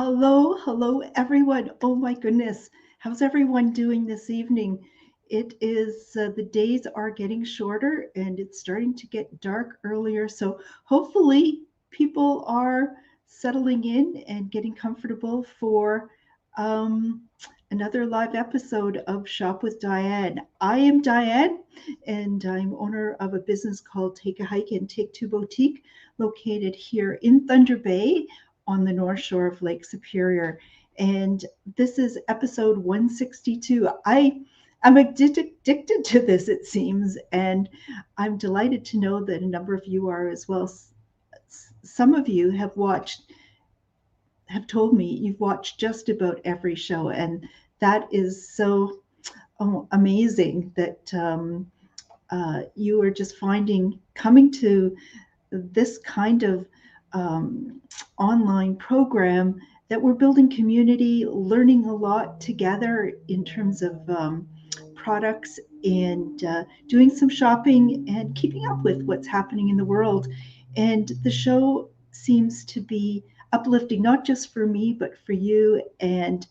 Hello, everyone. Oh my goodness. How's everyone doing this evening? It is, the days are getting shorter and it's starting to get dark earlier. So hopefully people are settling in and getting comfortable for um, another live episode of Shop with Diane. I am Diane and I'm owner of a business called Take a Hike and Take Two Boutique located here in Thunder Bay on the North Shore of Lake Superior. And this is episode 162. I'm addicted to this, it seems, and I'm delighted to know that a number of you are as well. Some of you have told me you've watched just about every show, and that is so amazing that you are just coming to this kind of online program that we're building community, learning a lot together in terms of products and doing some shopping and keeping up with what's happening in the world. And the show seems to be uplifting, not just for me, but for you. And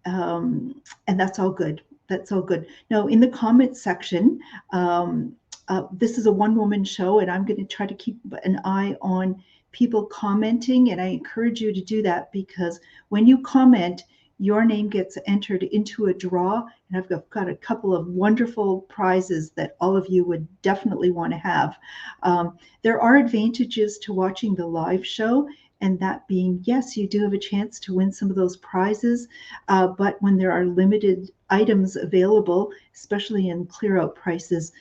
that's all good. That's all good. Now, in the comments section, this is a one-woman show, and I'm going to try to keep an eye on people commenting, and I encourage you to do that because when you comment, your name gets entered into a draw, and I've got a couple of wonderful prizes that all of you would definitely want to have. There are advantages to watching the live show, and that being, yes, you do have a chance to win some of those prizes, but when there are limited items available, especially in clear out prices,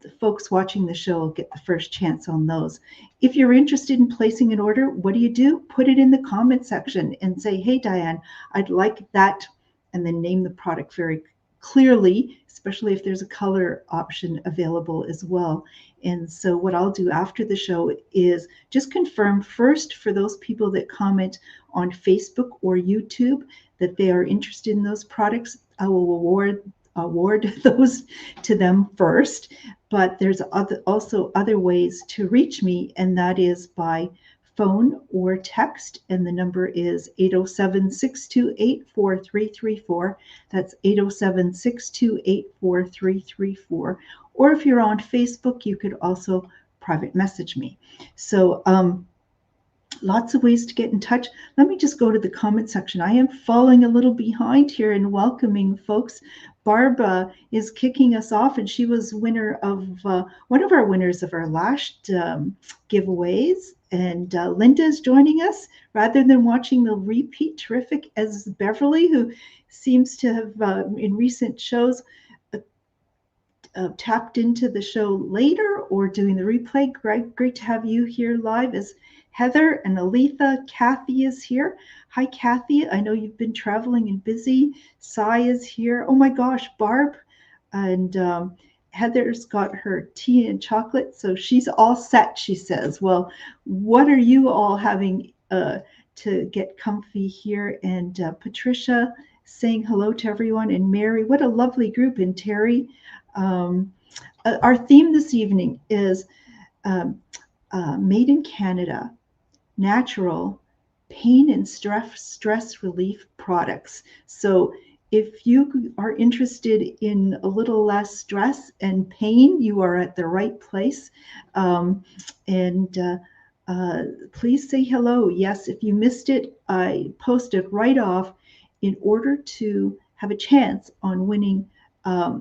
the folks watching the show get the first chance on those. If you're interested in placing an order, what do? Put it in the comment section and say, hey, Diane, I'd like that, and then name the product very clearly, especially if there's a color option available as well. And so what I'll do after the show is just confirm first for those people that comment on Facebook or YouTube that they are interested in those products. I will award those to them first, but there's also other ways to reach me, and that is by phone or text, and the number is 807-628-4334. That's 807-628-4334. Or if you're on Facebook, you could also private message me. So lots of ways to get in touch. Let me just go to the comment section. I am falling a little behind here in welcoming folks. Barb is kicking us off, and she was winner of one of our winners of our last giveaways. And Linda is joining us rather than watching the repeat. Terrific, as Beverly, who seems to have in recent shows tapped into the show later or doing the replay. Great to have you here live as Heather and Aletha. Kathy is here. Hi, Kathy. I know you've been traveling and busy. Sai is here. Oh my gosh, Barb. And Heather's got her tea and chocolate, so she's all set, she says. Well, what are you all having to get comfy here? And Patricia saying hello to everyone. And Mary, what a lovely group. And Terry. Our theme this evening is made in Canada, natural pain and stress relief products. So if you are interested in a little less stress and pain, you are at the right place. And please say hello. Yes, if you missed it, I posted right off in order to have a chance on winning a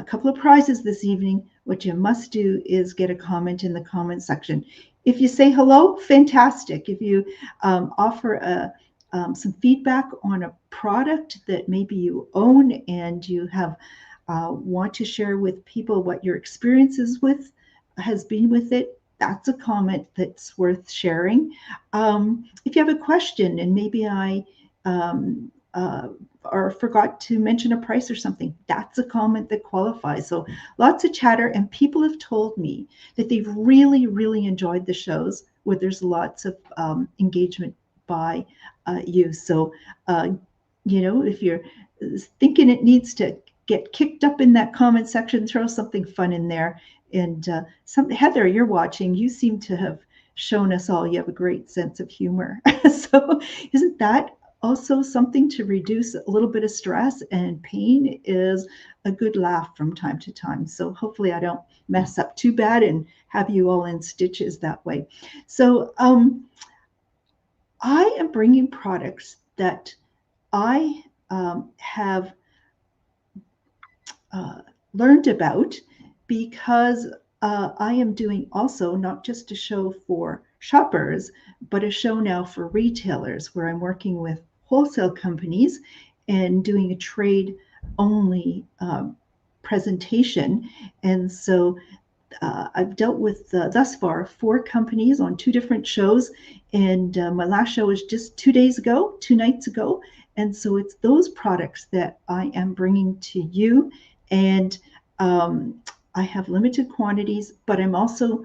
couple of prizes this evening. What you must do is get a comment in the comment section. If you say hello, fantastic. If you offer some feedback on a product that maybe you own and you have want to share with people what your experiences has been with it, that's a comment that's worth sharing. If you have a question and maybe I or forgot to mention a price or something, that's a comment that qualifies. So lots of chatter, and people have told me that they've really enjoyed the shows where there's lots of engagement by you. So if you're thinking it needs to get kicked up in that comment section, throw something fun in there. And Heather, you're watching, you seem to have shown us all you have a great sense of humor. So isn't that also something to reduce a little bit of stress and pain is a good laugh from time to time. So hopefully I don't mess up too bad and have you all in stitches that way. So I am bringing products that I have learned about because I am doing also not just a show for shoppers, but a show now for retailers where I'm working with wholesale companies and doing a trade only presentation. And so I've dealt with thus far 4 companies on 2 different shows, and my last show was just 2 days ago, 2 nights ago. And so it's those products that I am bringing to you, and um, I have limited quantities, but I'm also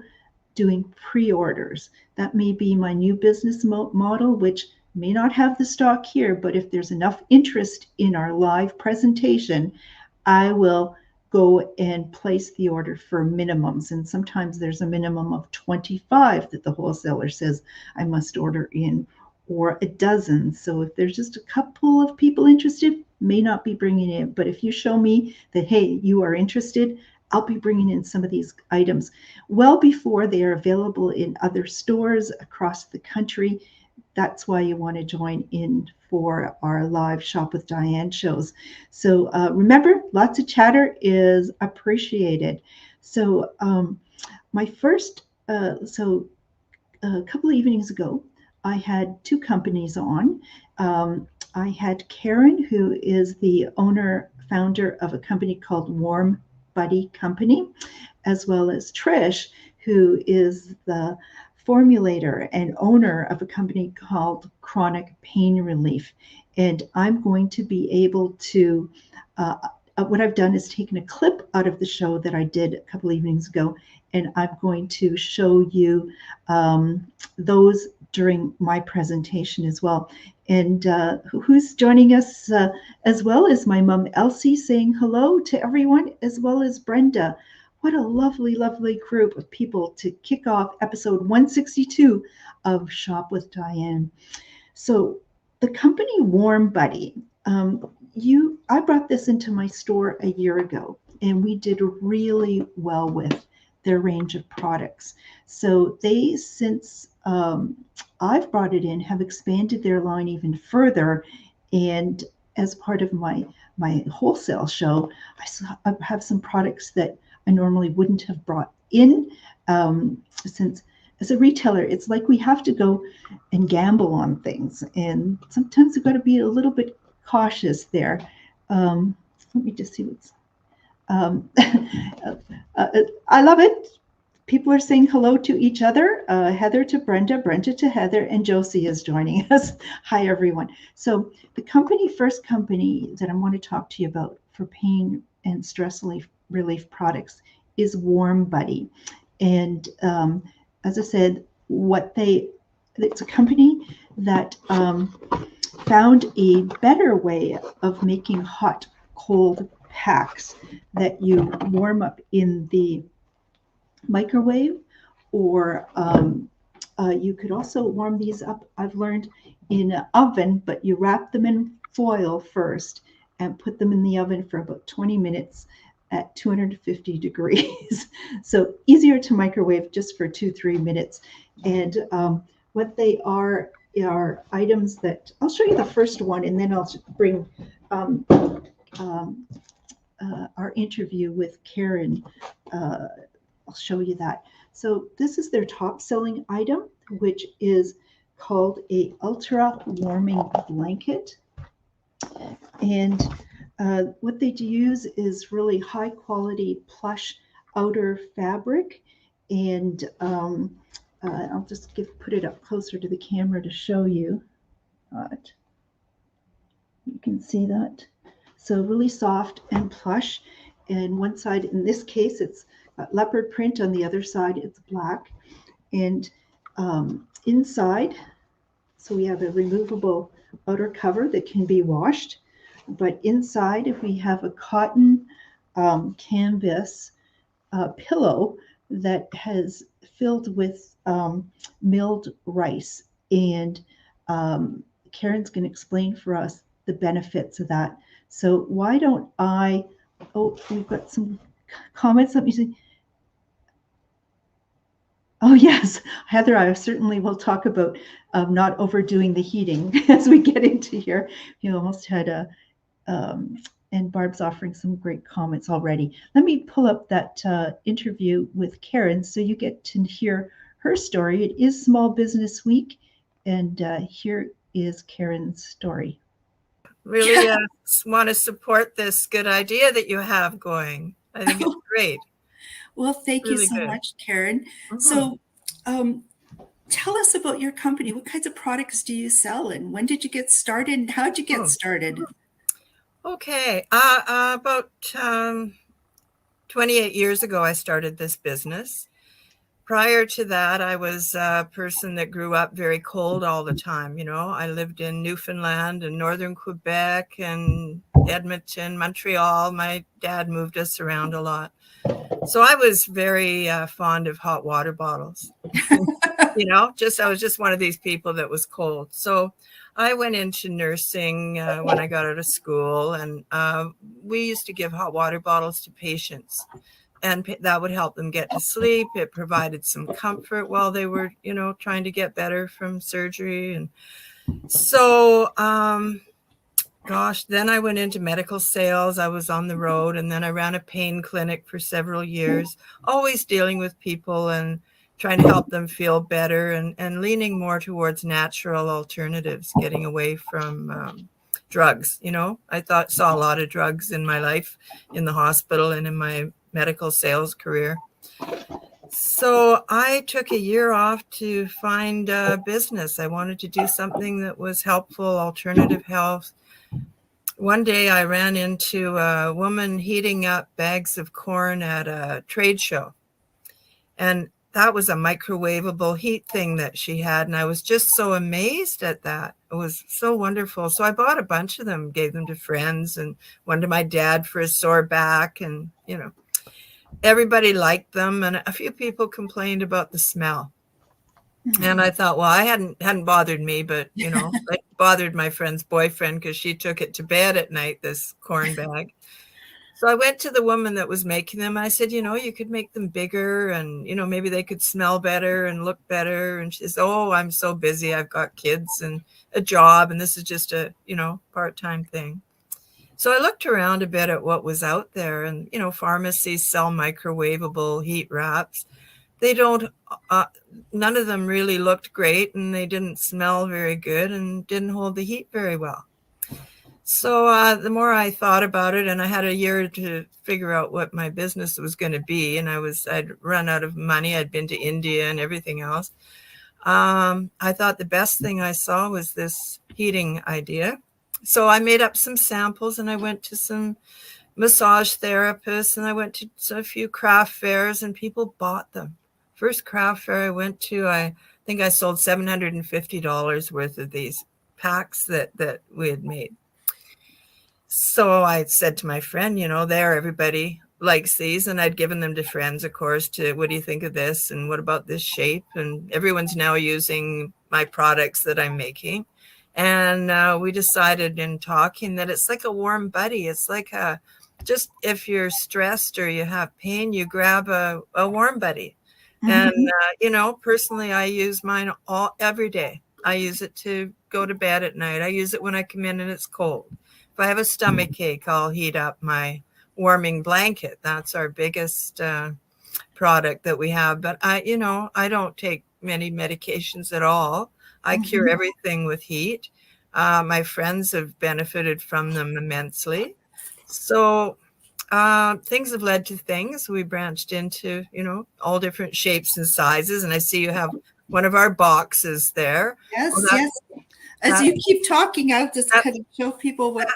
doing pre-orders. That may be my new business model, which may not have the stock here, but if there's enough interest in our live presentation, I will go and place the order for minimums. And sometimes there's a minimum of 25 that the wholesaler says I must order in, or a dozen. So if there's just a couple of people interested, may not be bringing it in. But if you show me that, hey, you are interested, I'll be bringing in some of these items well before they are available in other stores across the country. That's why you want to join in for our live Shop with Diane shows. So remember, lots of chatter is appreciated. So my first, so a couple of evenings ago, I had 2 companies on. I had Karen, who is the owner, founder of a company called Warm Buddy Company, as well as Trish, who is the formulator and owner of a company called Chronic Pain Relief. And I'm going to be able to, what I've done is taken a clip out of the show that I did a couple evenings ago, and I'm going to show you those during my presentation as well. And who's joining us as well as my mom, Elsie, saying hello to everyone, as well as Brenda. What a lovely, lovely group of people to kick off episode 162 of Shop with Diane. So the company Warm Buddy, I brought this into my store a year ago, and we did really well with their range of products. So they, since I've brought it in, have expanded their line even further. And as part of my wholesale show, I have some products that I normally wouldn't have brought in, since as a retailer, it's like we have to go and gamble on things, and sometimes we've got to be a little bit cautious there. Let me just see what's. I love it. People are saying hello to each other. Heather to Brenda, Brenda to Heather, and Josie is joining us. Hi, everyone. So the first company that I want to talk to you about for pain and stress relief products is Warm Buddy. And as I said, it's a company that found a better way of making hot, cold packs that you warm up in the microwave, or you could also warm these up, I've learned, in an oven, but you wrap them in foil first and put them in the oven for about 20 minutes at 250 degrees. So easier to microwave just for 2-3 minutes. And what they are items that I'll show you the first one, and then I'll bring our interview with Karen. I'll show you that. So this is their top selling item, which is called a ultra warming blanket. And what they use is really high quality plush outer fabric. And I'll just put it up closer to the camera to show you. You can see that. So really soft and plush. And one side, in this case, it's leopard print. On the other side, it's black. And inside, so we have a removable outer cover that can be washed. But inside, we have a cotton canvas pillow that has filled with milled rice. And Karen's going to explain for us the benefits of that. So why don't I, oh, we've got some comments. Let me see. Oh, yes, Heather, I certainly will talk about not overdoing the heating as we get into here. You almost had a, and Barb's offering some great comments already. Let me pull up that interview with Karen so you get to hear her story. It is Small Business Week, and here is Karen's story. Really want to support this good idea that you have going. I think it's great. Well, thank Really you so good. much, Karen. So tell us about your company. What kinds of products do you sell, and when did you get started, and how did you get started? Okay. About 28 years ago, I started this business. Prior to that, I was a person that grew up very cold all the time. You know, I lived in Newfoundland and northern Quebec and Edmonton, Montreal. My dad moved us around a lot. So I was very fond of hot water bottles. You know, I was just one of these people that was cold. So I went into nursing when I got out of school, and we used to give hot water bottles to patients. And that would help them get to sleep. It provided some comfort while they were, you know, trying to get better from surgery. And so, gosh, then I went into medical sales. I was on the road, and then I ran a pain clinic for several years, always dealing with people and trying to help them feel better, and leaning more towards natural alternatives, getting away from drugs. You know, I saw a lot of drugs in my life in the hospital and in my medical sales career. So I took a year off to find a business. I wanted to do something that was helpful, alternative health. One day I ran into a woman heating up bags of corn at a trade show. And that was a microwavable heat thing that she had. And I was just so amazed at that. It was so wonderful. So I bought a bunch of them, gave them to friends, and one to my dad for his sore back. And, you know, everybody liked them. And a few people complained about the smell. And I thought, well, I hadn't bothered me, but, you know, it bothered my friend's boyfriend because she took it to bed at night, this corn bag. So I went to the woman that was making them. I said, you know, you could make them bigger and, you know, maybe they could smell better and look better. And she says, oh, I'm so busy. I've got kids and a job. And this is just a, you know, part-time thing. So I looked around a bit at what was out there, and, you know, pharmacies sell microwavable heat wraps. They don't, none of them really looked great, and they didn't smell very good and didn't hold the heat very well. So the more I thought about it, and I had a year to figure out what my business was going to be, and I'd run out of money. I'd been to India and everything else. I thought the best thing I saw was this heating idea. So I made up some samples, and I went to some massage therapists, and I went to a few craft fairs, and people bought them. First craft fair I went to, I think I sold $750 worth of these packs that we had made. So I said to my friend, you know, everybody likes these. And I'd given them to friends, of course, what do you think of this? And what about this shape? And everyone's now using my products that I'm making. And we decided in talking that it's like a warm buddy. It's like just if you're stressed or you have pain, you grab a warm buddy. And, you know, personally, I use mine every day. I use it to go to bed at night. I use it when I come in and it's cold. If I have a stomach ache, I'll heat up my warming blanket. That's our biggest product that we have. But you know, I don't take many medications at all. I cure everything with heat. My friends have benefited from them immensely. So things have led to things. We branched into, you know, all different shapes and sizes. And I see you have one of our boxes there. Yes, yes. As you keep talking, I'll just kind of show people what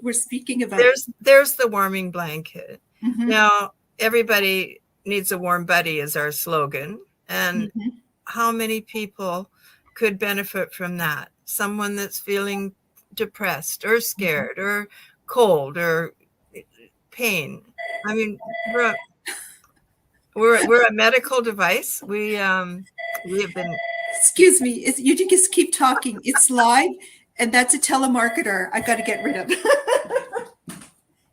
we're speaking about. There's the warming blanket. Now, everybody needs a warm buddy is our slogan. And how many people could benefit from that? Someone that's feeling depressed or scared or cold or pain. I mean, we're a medical device. We have been. Excuse me, you just keep talking. It's live, And that's a telemarketer I got to get rid of.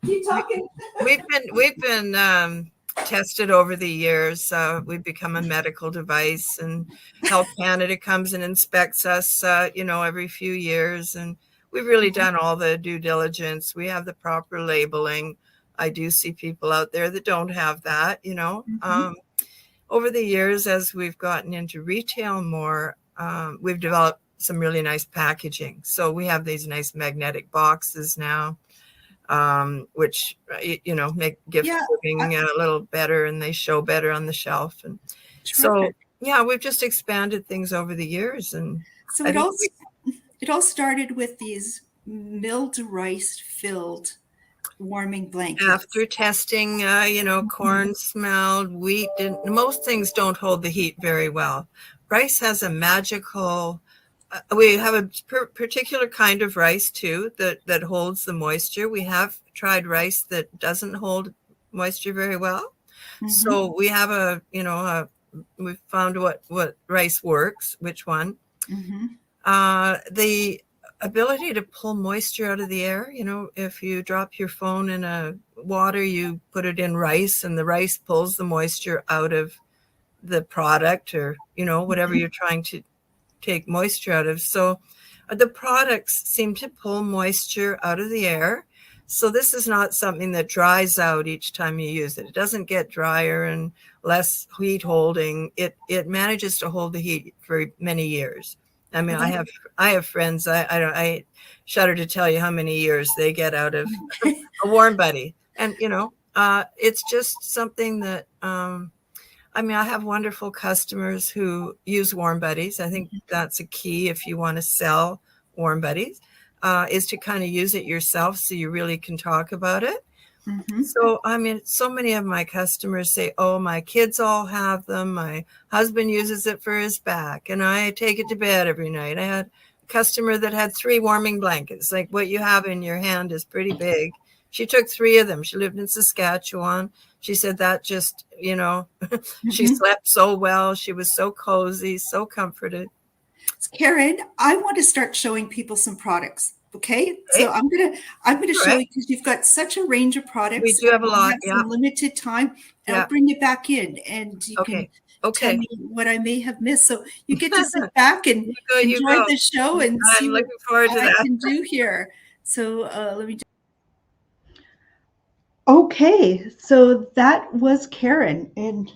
Keep talking. We've been tested over the years. We've become a medical device, and Health Canada comes and inspects us, every few years. And we've really done all the due diligence. We have the proper labeling. I do see people out there that don't have that, over the years, as we've gotten into retail more, we've developed some really nice packaging. So we have these nice magnetic boxes now, which, make gift giving a little better, and they show better on the shelf. And so, we've just expanded things over the years. And so it all started with these milled rice filled warming blankets. After testing, corn smelled, wheat didn't. Most things don't hold the heat very well. Rice has a magical. We have a particular kind of rice too that holds the moisture. We have tried rice that doesn't hold moisture very well. So we have we've found what rice works, which one. The ability to pull moisture out of the air. If you drop your phone in a water, you put it in rice, and the rice pulls the moisture out of the product, or, whatever you're trying to take moisture out of. So the products seem to pull moisture out of the air. So this is not something that dries out each time you use it. It doesn't get drier and less heat holding. It manages to hold the heat for many years. I mean, I have friends. I shudder to tell you how many years they get out of a warm buddy, and it's just something that. I have wonderful customers who use warm buddies. I think that's a key if you want to sell warm buddies, is to kind of use it yourself so you really can talk about it. So, so many of my customers say, oh, my kids all have them. My husband uses it for his back, and I take it to bed every night. I had a customer that had 3 warming blankets. Like, what you have in your hand is pretty big. She took 3 of them. She lived in Saskatchewan. She said that just, she slept so well. She was so cozy, so comforted. Karen, I want to start showing people some products. Okay, so I'm gonna show you, because you've got such a range of products. We do have a lot. We have some limited time, and I'll bring you back in, and you can tell me what I may have missed. So you get to sit back and enjoy the show and see what I can do here. So let me. Okay, so that was Karen, and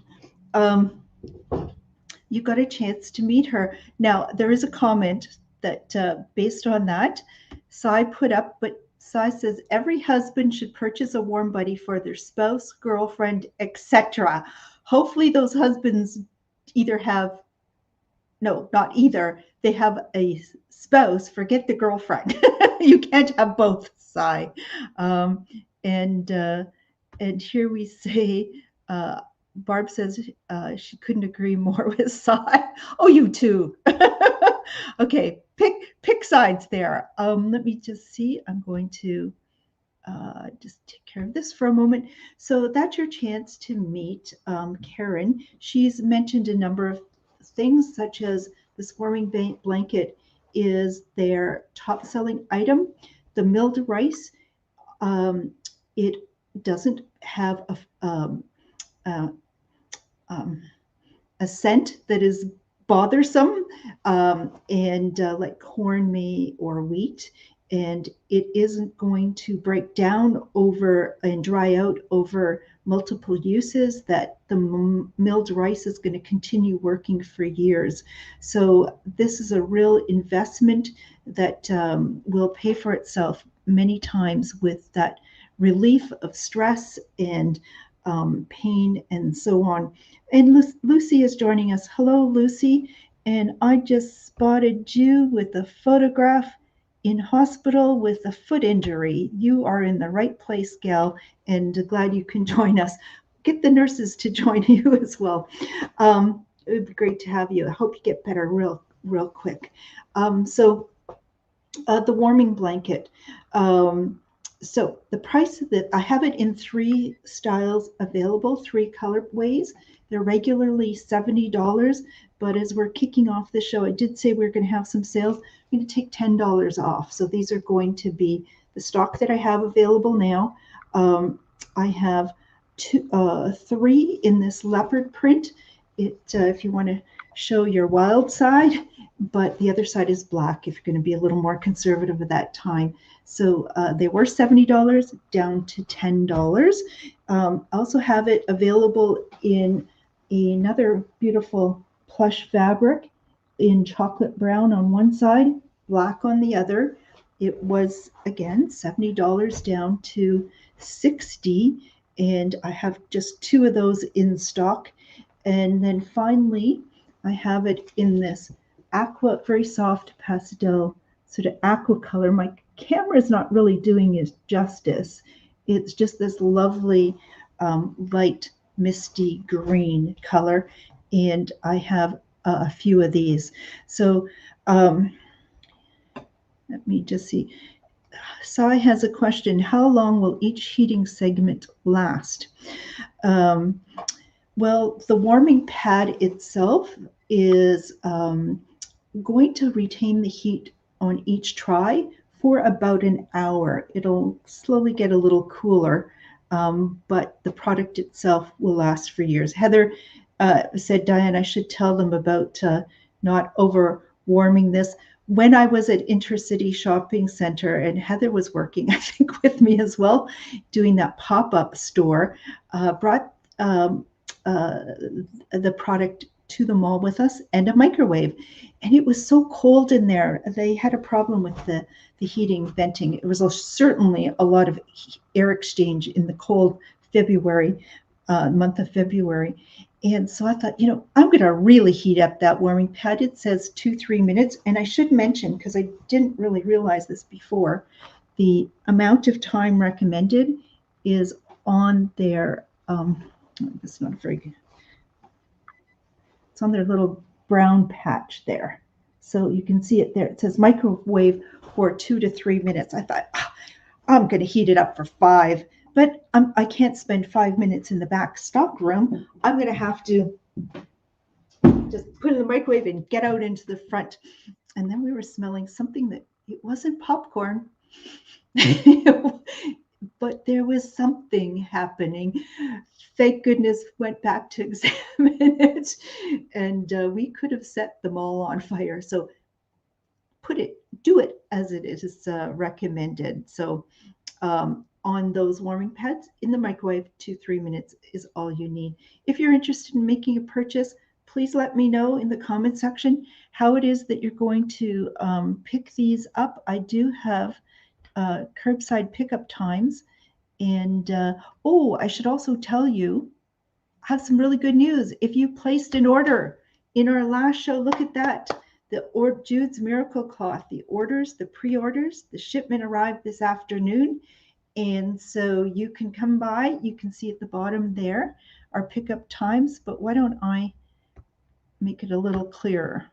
you got a chance to meet her. Now, there is a comment that based on that, Sai put up, but Sai says every husband should purchase a warm buddy for their spouse, girlfriend, etc. Hopefully those husbands either have, no, not either, they have a spouse, forget the girlfriend. You can't have both, Sai. And here we say, Barb says she couldn't agree more with Sai. Oh, you too. Okay, pick sides there. Let me just see. I'm going to just take care of this for a moment. So that's your chance to meet Karen. She's mentioned a number of things, such as this warming blanket is their top selling item. The milled rice, it doesn't have a scent that is bothersome, and like corn may or wheat, and it isn't going to break down over and dry out over multiple uses, that the milled rice is going to continue working for years. So this is a real investment that will pay for itself many times, with that relief of stress and pain and so on. And Lucy is joining us. Hello, Lucy. And I just spotted you with a photograph in hospital with a foot injury. You are in the right place, gal, and glad you can join us. Get the nurses to join you as well. It would be great to have you. I hope you get better real quick. So the warming blanket. So the price of it, I have it in 3 styles available, 3 colorways. They're regularly $70, but as we're kicking off the show, I did say we're going to have some sales. I'm going to take $10 off. So these are going to be the stock that I have available now. I have three in this leopard print. If you want to show your wild side, but the other side is black if you're going to be a little more conservative at that time. So they were $70 down to $10. I also have it available in another beautiful plush fabric in chocolate brown on one side, black on the other. It was, again, $70 down to $60, and I have just two of those in stock. And then finally, I have it in this aqua, very soft pastel sort of aqua color. My camera is not really doing it justice. It's just this lovely light misty green color, and I have a few of these. So let me just see. Sai has a question. How long will each heating segment last? Well, the warming pad itself is going to retain the heat on each try for about an hour. It'll slowly get a little cooler, but the product itself will last for years. Heather said, Diane, I should tell them about not over warming this. When I was at Intercity Shopping Center, and Heather was working, I think, with me as well, doing that pop-up store, brought the product to the mall with us and a microwave. And it was so cold in there. They had a problem with the heating, venting. It was certainly a lot of air exchange in the cold February, month of February. And so I thought, I'm going to really heat up that warming pad. It says 2-3 minutes. And I should mention, because I didn't really realize this before, the amount of time recommended is on their, it's not very good. It's on their little brown patch there. So you can see it there. It says microwave for 2 to 3 minutes. I thought, I'm going to heat it up for 5. But I can't spend 5 minutes in the back stock room. I'm going to have to just put it in the microwave and get out into the front. And then we were smelling something that it wasn't popcorn, but there was something happening. Thank goodness went back to examine it, and we could have set them all on fire. So do it as it is recommended. So on those warming pads in the microwave, 2-3 minutes is all you need. If you're interested in making a purchase, please let me know in the comment section how it is that you're going to pick these up. I do have curbside pickup times. And I should also tell you, I have some really good news. If you placed an order in our last show, look at that. Jude's Miracle Cloth, the pre-orders, the shipment arrived this afternoon. And so you can come by, you can see at the bottom there our pickup times, but why don't I make it a little clearer?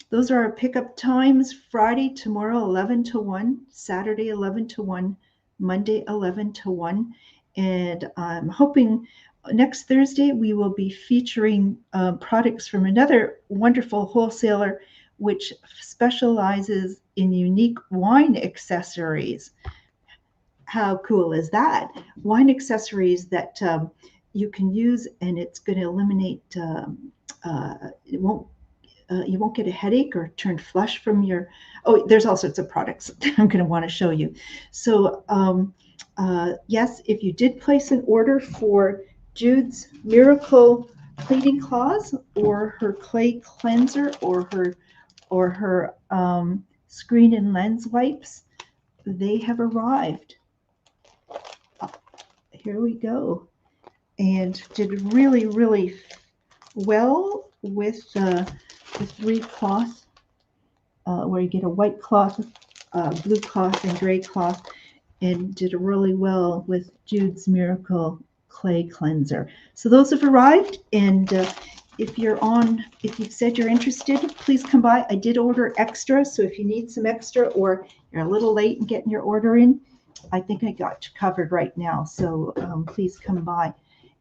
Those are our pickup times: Friday, tomorrow, 11 to 1, Saturday, 11 to 1, Monday, 11 to 1. And I'm hoping next Thursday we will be featuring products from another wonderful wholesaler which specializes in unique wine accessories. How cool is that? Wine accessories that you can use, and it's going to eliminate, you won't get a headache or turn flush from your, there's all sorts of products I'm going to want to show you. So yes, if you did place an order for Jude's Miracle Pleating Cloths or her clay cleanser or her screen and lens wipes, they have arrived. Here we go. And did really, really well with the 3 cloth, where you get a white cloth, blue cloth, and gray cloth, and did really well with Jude's Miracle Clay Cleanser. So those have arrived, and if you've said you're interested, please come by. I did order extra, so if you need some extra or you're a little late in getting your order in, I think I got you covered right now. So please come by.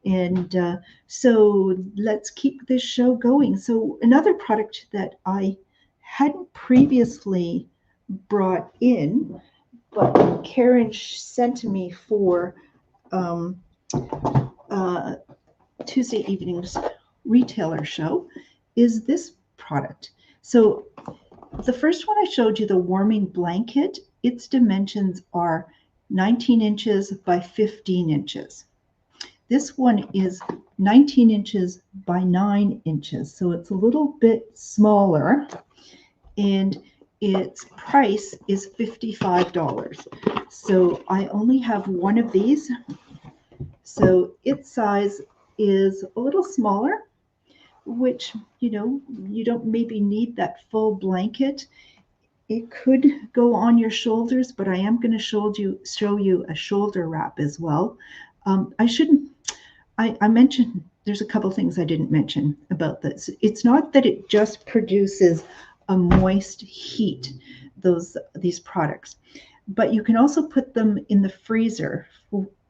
And so let's keep this show going. So another product that I hadn't previously brought in, but Karen sent to me for Tuesday evening's retailer show, is this product. So the first one I showed you, the warming blanket, its dimensions are 19 inches by 15 inches. This one is 19 inches by 9 inches, so it's a little bit smaller, and its price is $55. So I only have one of these, so its size is a little smaller, which, you don't maybe need that full blanket. It could go on your shoulders, but I am going to show you a shoulder wrap as well. I mentioned, there's a couple things I didn't mention about this. It's not that it just produces a moist heat, these products, but you can also put them in the freezer.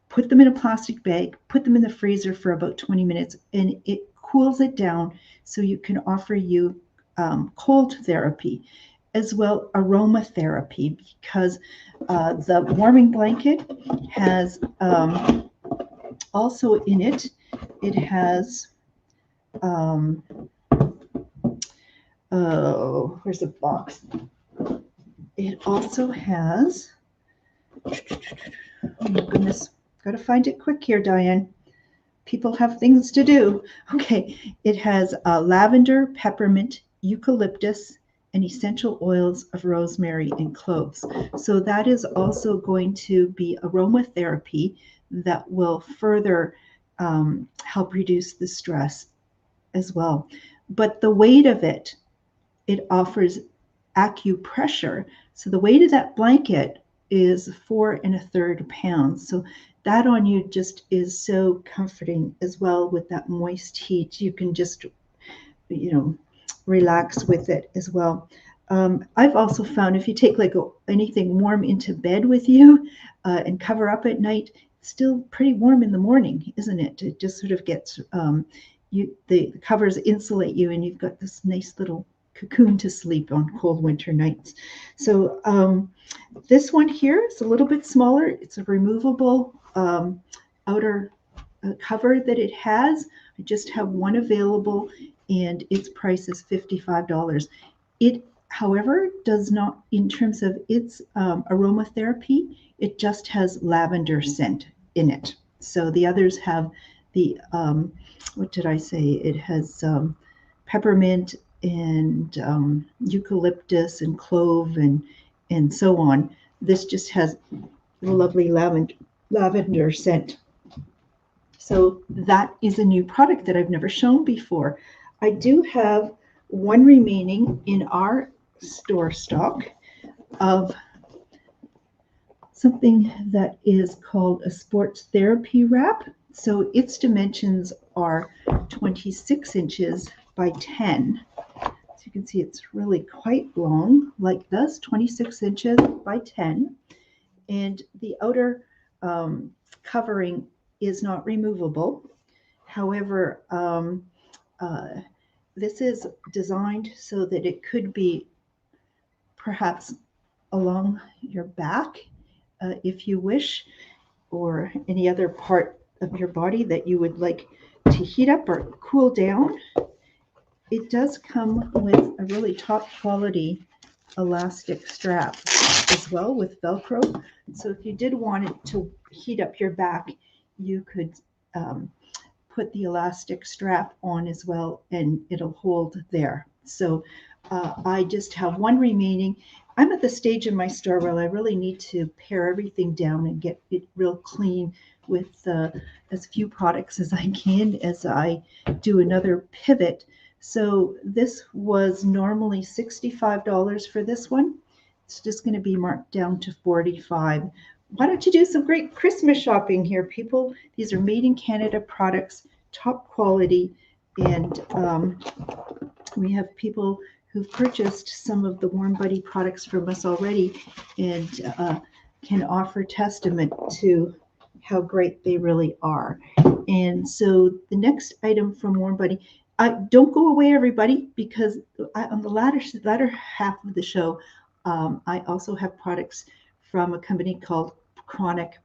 Put them in a plastic bag, put them in the freezer for about 20 minutes, and it cools it down, so you can offer you cold therapy, as well aromatherapy, because the warming blanket has also in it, it has, where's the box? It also has, oh my goodness, got to find it quick here, Diane. People have things to do. Okay, it has lavender, peppermint, eucalyptus, and essential oils of rosemary and cloves. So that is also going to be aromatherapy that will further help reduce the stress as well. But the weight of it offers acupressure. So the weight of that blanket is 4 1/3 pounds. So that on you just is so comforting as well, with that moist heat. You can just, relax with it as well. I've also found if you take anything warm into bed with you and cover up at night, it's still pretty warm in the morning, isn't it? It just sort of gets, the covers insulate you, and you've got this nice little cocoon to sleep on cold winter nights. So this one here is a little bit smaller. It's a removable outer cover that it has. I just have one available, and its price is $55. It, however, does not, in terms of its aromatherapy, it just has lavender scent in it. So the others have the, what did I say? It has peppermint and eucalyptus and clove and so on. This just has lovely lavender scent. So that is a new product that I've never shown before. I do have one remaining in our store stock of something that is called a sports therapy wrap. So its dimensions are 26 inches by 10. So you can see it's really quite long, like this, 26 inches by 10. And the outer covering is not removable. However, this is designed so that it could be perhaps along your back, if you wish, or any other part of your body that you would like to heat up or cool down. It does come with a really top quality elastic strap as well, with Velcro. So if you did want it to heat up your back, you could put the elastic strap on as well, and it'll hold there. So I just have one remaining. I'm at the stage in my store where I really need to pare everything down and get it real clean with as few products as I can as I do another pivot. So this was normally $65 for this one. It's just going to be marked down to $45. Why don't you do some great Christmas shopping here, people? These are made in Canada products, top quality, and we have people who've purchased some of the Warm Buddy products from us already, and can offer testament to how great they really are. And so the next item from Warm Buddy, don't go away, everybody, because on the latter half of the show, I also have products from a company called Chronic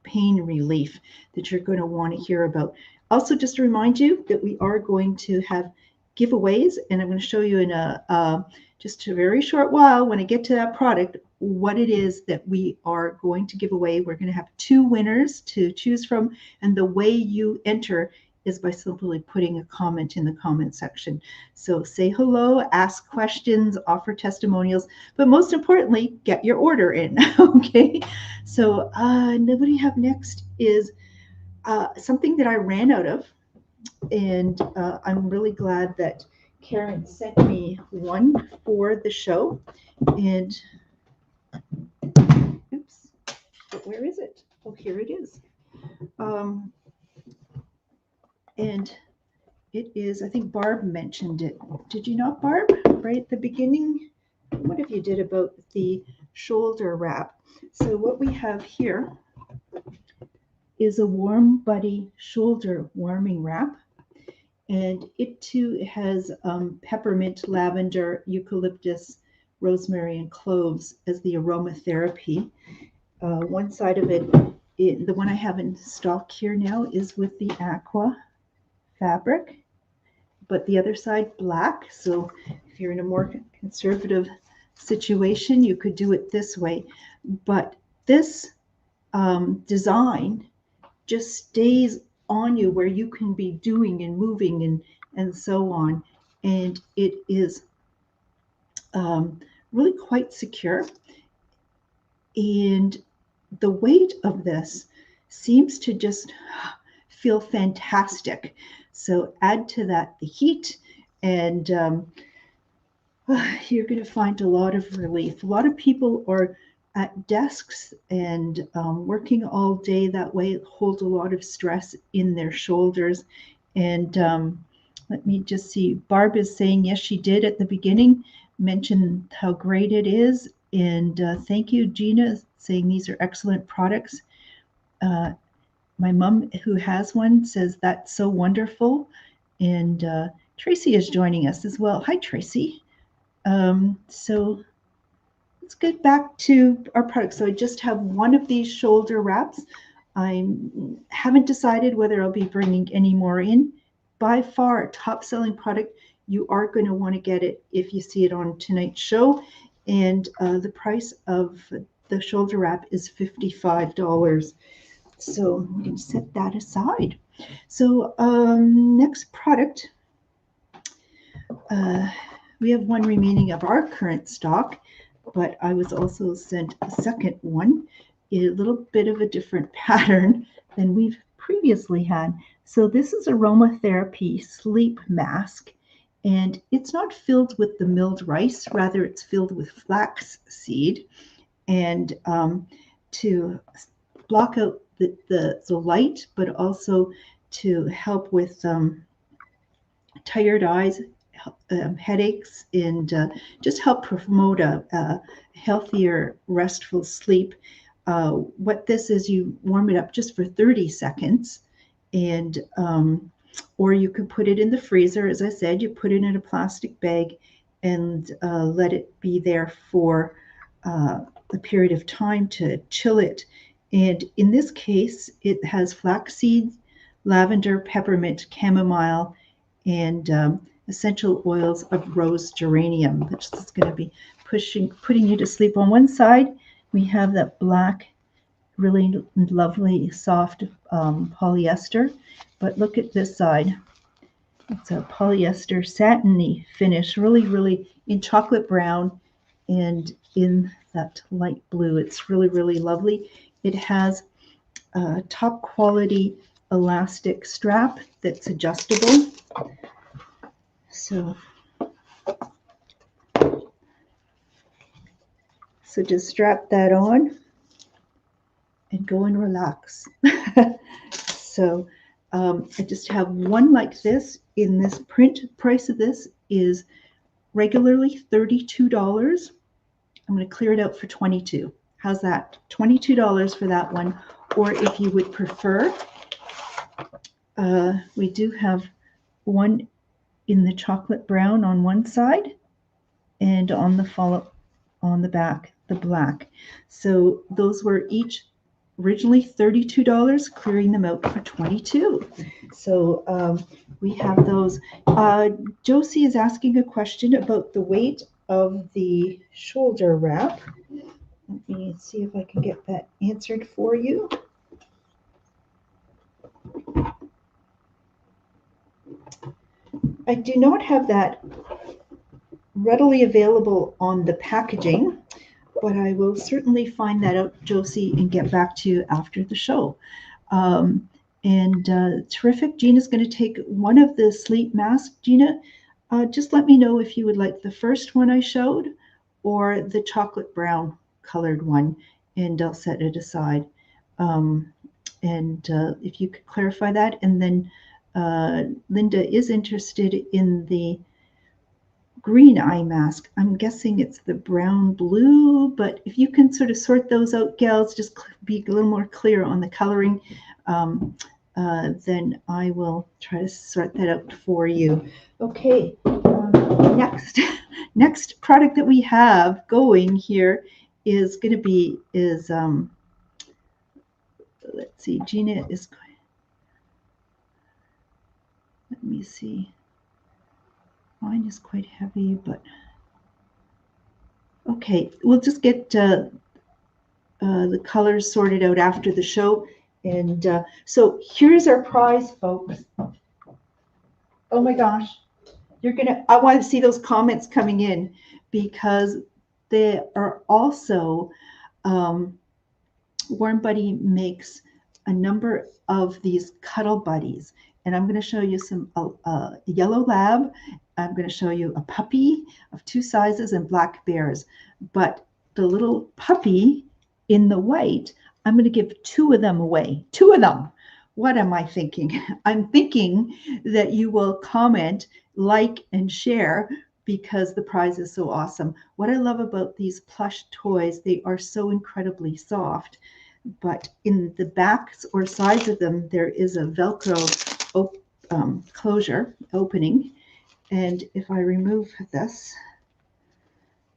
Pain Relief that you're going to want to hear about. Also, just to remind you that we are going to have giveaways, and I'm going to show you in just a very short while when I get to that product what it is that we are going to give away. We're going to have 2 winners to choose from, and the way you enter is by simply putting a comment in the comment section. So say hello, ask questions, offer testimonials, but most importantly, get your order in. Okay, so what do you have next is something that I ran out of, and I'm really glad that Karen sent me one for the show. And oops, but where is it? Oh, here it is. And it is, I think Barb mentioned it. Did you not, Barb? Right at the beginning? What have you did about the shoulder wrap? So what we have here is a Warm Buddy shoulder warming wrap. And it too has peppermint, lavender, eucalyptus, rosemary, and cloves as the aromatherapy. One side of it, the one I have in stock here now, is with the aqua fabric, but the other side black. So if you're in a more conservative situation, you could do it this way. But this design just stays on you where you can be doing and moving and so on. And it is really quite secure. And the weight of this seems to just feel fantastic. So add to that the heat, and you're going to find a lot of relief. A lot of people are at desks and working all day. That way it holds a lot of stress in their shoulders. And let me just see. Barb is saying, yes, she did at the beginning mention how great it is. And thank you, Gina, saying these are excellent products. My mom, who has one, says that's so wonderful. And Tracy is joining us as well. Hi, Tracy. So let's get back to our products. So I just have one of these shoulder wraps. I haven't decided whether I'll be bringing any more in. By far, top selling product. You are going to want to get it if you see it on tonight's show. And the price of the shoulder wrap is $55. So I'm going to set that aside. So next product, we have one remaining of our current stock, but I was also sent a second one, a little bit of a different pattern than we've previously had. So this is aromatherapy sleep mask, and it's not filled with the milled rice, rather it's filled with flax seed, and to block out the light, but also to help with tired eyes, headaches, and just help promote a healthier, restful sleep. What this is, you warm it up just for 30 seconds, and or you could put it in the freezer. As I said, you put it in a plastic bag and let it be there for a period of time to chill it. And in this case, it has flax seeds, lavender, peppermint, chamomile, and essential oils of rose geranium, which is going to be putting you to sleep. On one side, we have that black, really lovely, soft polyester. But look at this side. It's a polyester satiny finish, really, really in chocolate brown and in that light blue. It's really, really lovely. It has a top quality elastic strap that's adjustable. So just strap that on and go and relax. So I just have one like this in this print. Price of this is regularly $32. I'm going to clear it out for $22. How's that? $22 for that one. or if you would prefer, we do have one in the chocolate brown on one side, and on the back, the black. So those were each originally $32, clearing them out for $22. So we have those. Josie is asking a question about the weight of the shoulder wrap. Let me see if I can get that answered for you. I do not have that readily available on the packaging, but I will certainly find that out, Josie, and get back to you after the show. Terrific. Gina's going to take one of the sleep masks. Gina, just let me know if you would like the first one I showed or the chocolate brown colored one, and I'll set it aside. If you could clarify that. And then Linda is interested in the green eye mask. I'm guessing it's the brown blue, but if you can sort of sort those out, gals, just be a little more clear on the coloring, then I will try to sort that out for you. Okay, next product that we have going here is going to be, let's see, Gina is, let me see. Mine is quite heavy, but okay, we'll just get the colors sorted out after the show. And so here's our prize, folks. Oh my gosh, I want to see those comments coming in, because they are also, Warm Buddy makes a number of these cuddle buddies. And I'm going to show you some yellow lab. I'm going to show you a puppy of 2 sizes and black bears. But the little puppy in the white, I'm going to give 2 of them away. 2 of them. What am I thinking? I'm thinking that you will comment, like, and share, because the prize is so awesome. What I love about these plush toys, they are so incredibly soft. But in the backs or sides of them, there is a Velcro closure opening. And if I remove this,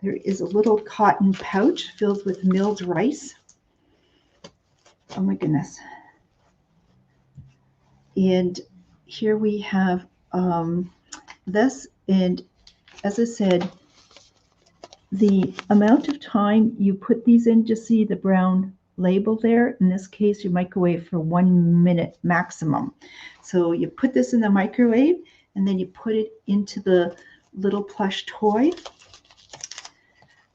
there is a little cotton pouch filled with milled rice. Oh my goodness. And here we have this. And as I said, the amount of time you put these in, just see the brown label there. In this case, you microwave for 1 minute maximum. So you put this in the microwave, and then you put it into the little plush toy.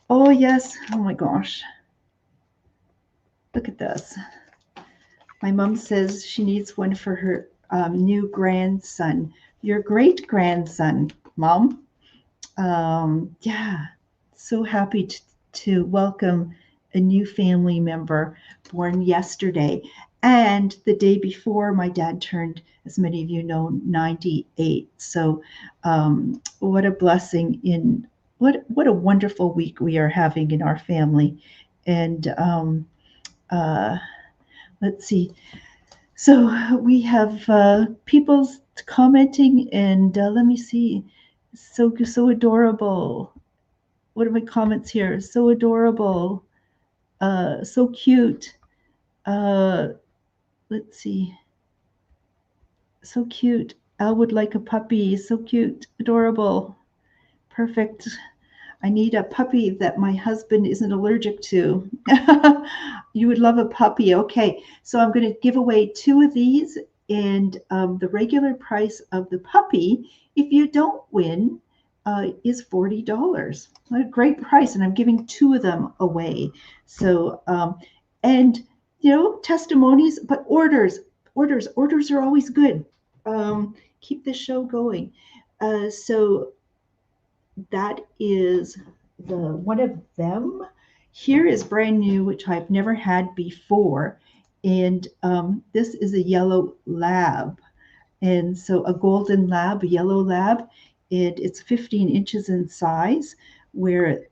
Oh yes, oh my gosh. Look at this. My mom says she needs one for her new grandson. Your great grandson, Mom. Yeah, so happy to welcome a new family member born yesterday. And the day before, my dad turned, as many of you know, 98. So what a blessing, what a wonderful week we are having in our family. And let's see. So we have people commenting, and let me see. So adorable. What are my comments here? So adorable. So cute. Let's see. So cute. Al would like a puppy. So cute. Adorable. Perfect. I need a puppy that my husband isn't allergic to. You would love a puppy. Okay. So I'm going to give away 2 of these, and the regular price of the puppy, if you don't win, is $40. What a great price. And I'm giving 2 of them away. So, and testimonies, but orders are always good. Keep the show going. So that is one of them. Here is brand new, which I've never had before. And this is a yellow lab. And so a golden lab, a yellow lab, it's 15 inches in size, where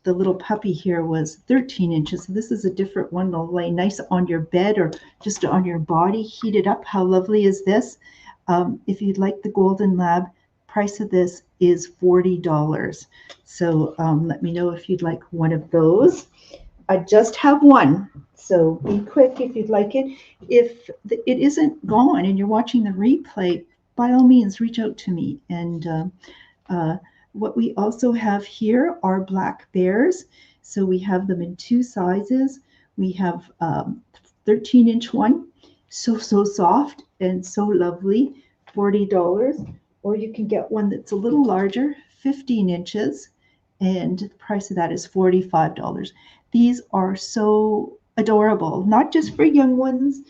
the little puppy here was 13 inches. So this is a different one. It'll lay nice on your bed or just on your body, heated up. How lovely is this? If you'd like the Golden Lab, price of this is $40. So let me know if you'd like one of those. I just have one, so be quick if you'd like it. If it isn't gone and you're watching the replay, by all means, reach out to me. And what we also have here are black bears. So we have them in two sizes. We have 13-inch one, so soft and so lovely, $40. Or you can get one that's a little larger, 15 inches, and the price of that is $45. These are so adorable, not just for young ones.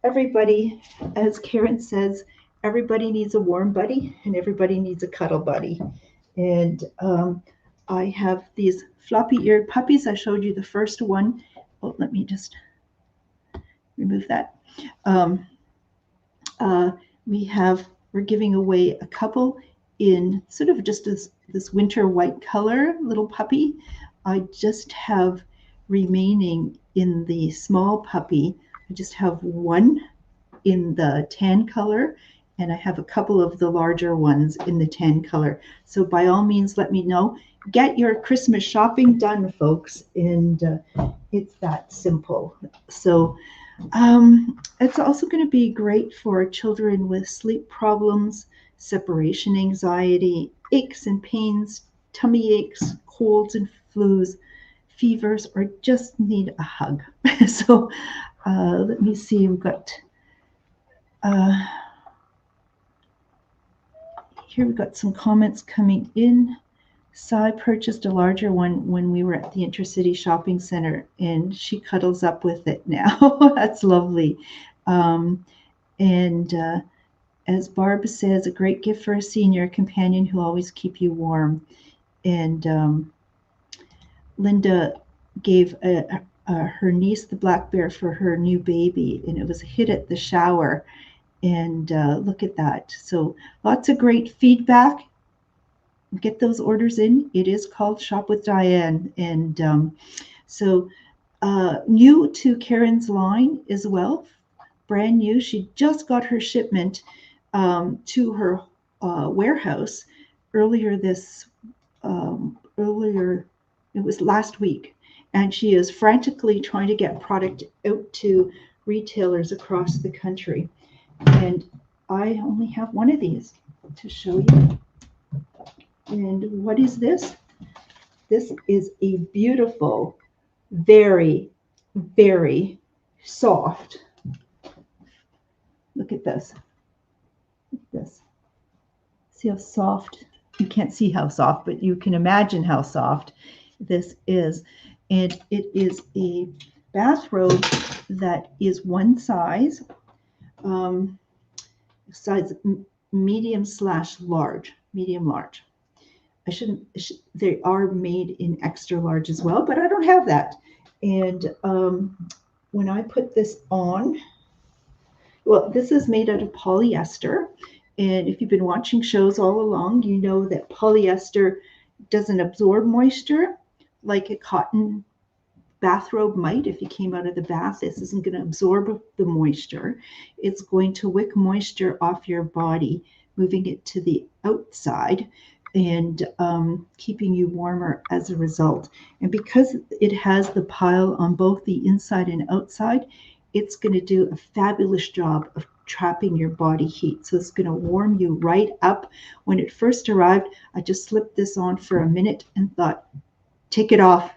Everybody, as Karen says, everybody needs a warm buddy and everybody needs a cuddle buddy. And I have these floppy-eared puppies. I showed you the first one. Oh, let me just remove that. We're giving away a couple in sort of just this winter white color little puppy. I just have remaining in the small puppy. I just have one in the tan color, and I have a couple of the larger ones in the tan color. So by all means, let me know. Get your Christmas shopping done, folks, and it's that simple. So it's also going to be great for children with sleep problems, separation anxiety, aches and pains, tummy aches, colds and flus, fevers, or just need a hug. So let me see, we've got here we've got some comments coming in. Cy purchased a larger one when we were at the Intercity Shopping Center, and she cuddles up with it now. That's lovely. And as Barb says, a great gift for a senior, companion who always keep you warm. And Linda gave her niece the black bear for her new baby, and it was a hit at the shower. And look at that. So lots of great feedback. Get those orders in. It is called Shop with Diane. And so new to Karen's line as well, brand new. She just got her shipment to her warehouse earlier, it was last week. And she is frantically trying to get product out to retailers across the country. And I only have one of these to show you. And what is this? This is a beautiful, very, very soft. Look at this. Look at this. See how soft? You can't see how soft, but you can imagine how soft this is. And it is a bathrobe that is one size, size medium/large, medium-large. They are made in extra large as well, but I don't have that. And when I put this on, well, this is made out of polyester. And if you've been watching shows all along, you know that polyester doesn't absorb moisture like a cotton bathrobe might. If you came out of the bath, this isn't going to absorb the moisture. It's going to wick moisture off your body, moving it to the outside and keeping you warmer as a result. And because it has the pile on both the inside and outside, it's going to do a fabulous job of trapping your body heat. So it's going to warm you right up. When it first arrived, I just slipped this on for a minute and thought, take it off.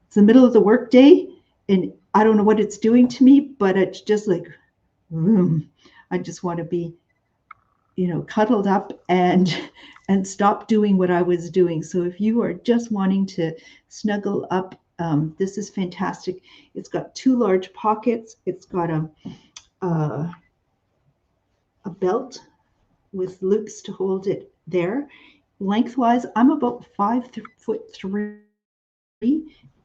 It's the middle of the workday, and I don't know what it's doing to me, but it's just like, I just want to be, cuddled up and stop doing what I was doing. So if you are just wanting to snuggle up, this is fantastic. It's got two large pockets. It's got a belt with loops to hold it there. Lengthwise, I'm about 5'3",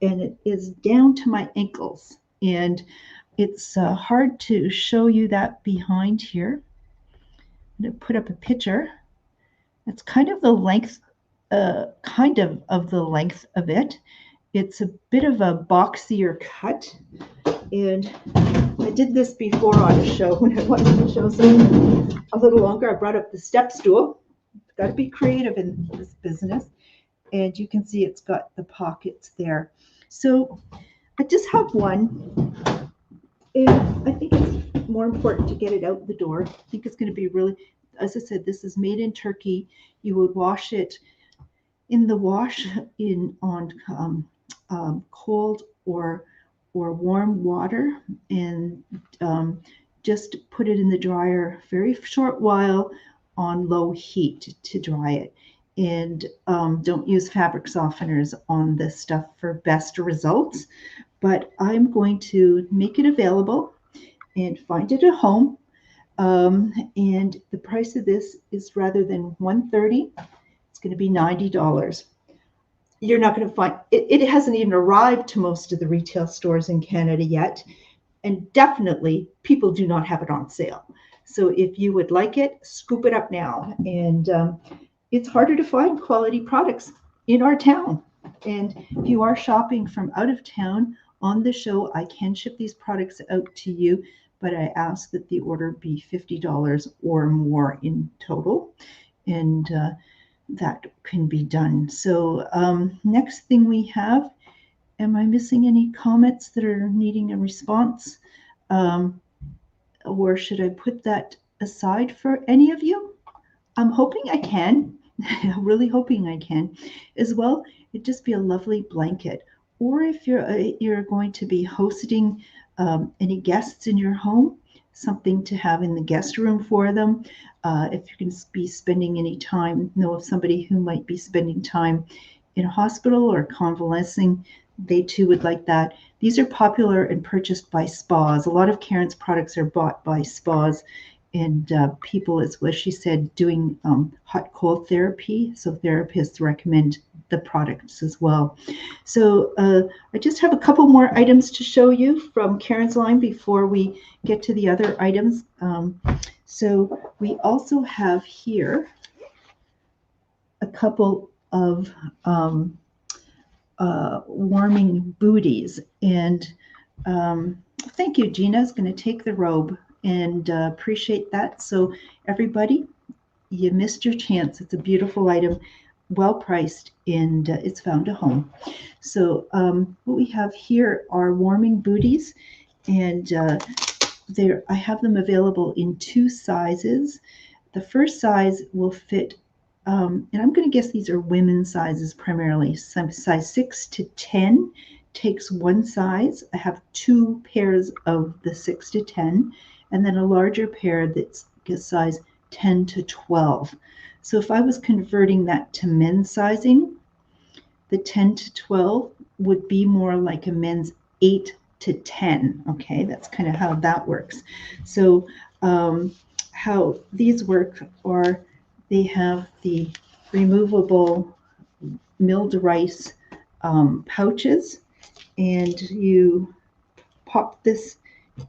and it is down to my ankles. And it's hard to show you that behind here. I'm going to put up a picture. That's kind of the length kind of the length of it. It's a bit of a boxier cut, and I did this before on a show when I wanted to show something a little longer. I brought up the step stool. Got to be creative in this business, and you can see it's got the pockets there. So I just have one, and I think it's more important to get it out the door. I think it's going to be really, as I said, this is made in Turkey. You would wash it in the wash on cold or warm water, and just put it in the dryer very short while on low heat to dry it. And don't use fabric softeners on this stuff for best results. But I'm going to make it available and find it at home. And the price of this is, rather than $130, it's going to be $90. You're not going to find it. It hasn't even arrived to most of the retail stores in Canada yet. And definitely people do not have it on sale. So if you would like it, scoop it up now. And it's harder to find quality products in our town. And if you are shopping from out of town on the show, I can ship these products out to you, but I ask that the order be $50 or more in total. And that can be done. So next thing we have, am I missing any comments that are needing a response? Or should I put that aside for any of you? I'm hoping I can. I'm really hoping I can. As well, it'd just be a lovely blanket. Or if you're going to be hosting any guests in your home, something to have in the guest room for them. If you can be spending any time, know of somebody who might be spending time in a hospital or convalescing, they too would like that. These are popular and purchased by spas. A lot of Karen's products are bought by spas and people, as she said, doing hot cold therapy. So therapists recommend the products as well. So I just have a couple more items to show you from Karen's line before we get to the other items. So we also have here a couple of warming booties. And thank you, Gina is going to take the robe, and appreciate that. So everybody, you missed your chance. It's a beautiful item, well priced, and it's found a home. So what we have here are warming booties, and I have them available in 2 sizes. The first size will fit, and I'm going to guess these are women's sizes primarily. Some size 6 to 10 takes 1 size. I have 2 pairs of the 6 to 10, and then a larger pair that's size 10 to 12. So if I was converting that to men's sizing, the 10 to 12 would be more like a men's 8 to 10. Okay, that's kind of how that works. So how these work are, they have the removable milled rice pouches, and you pop this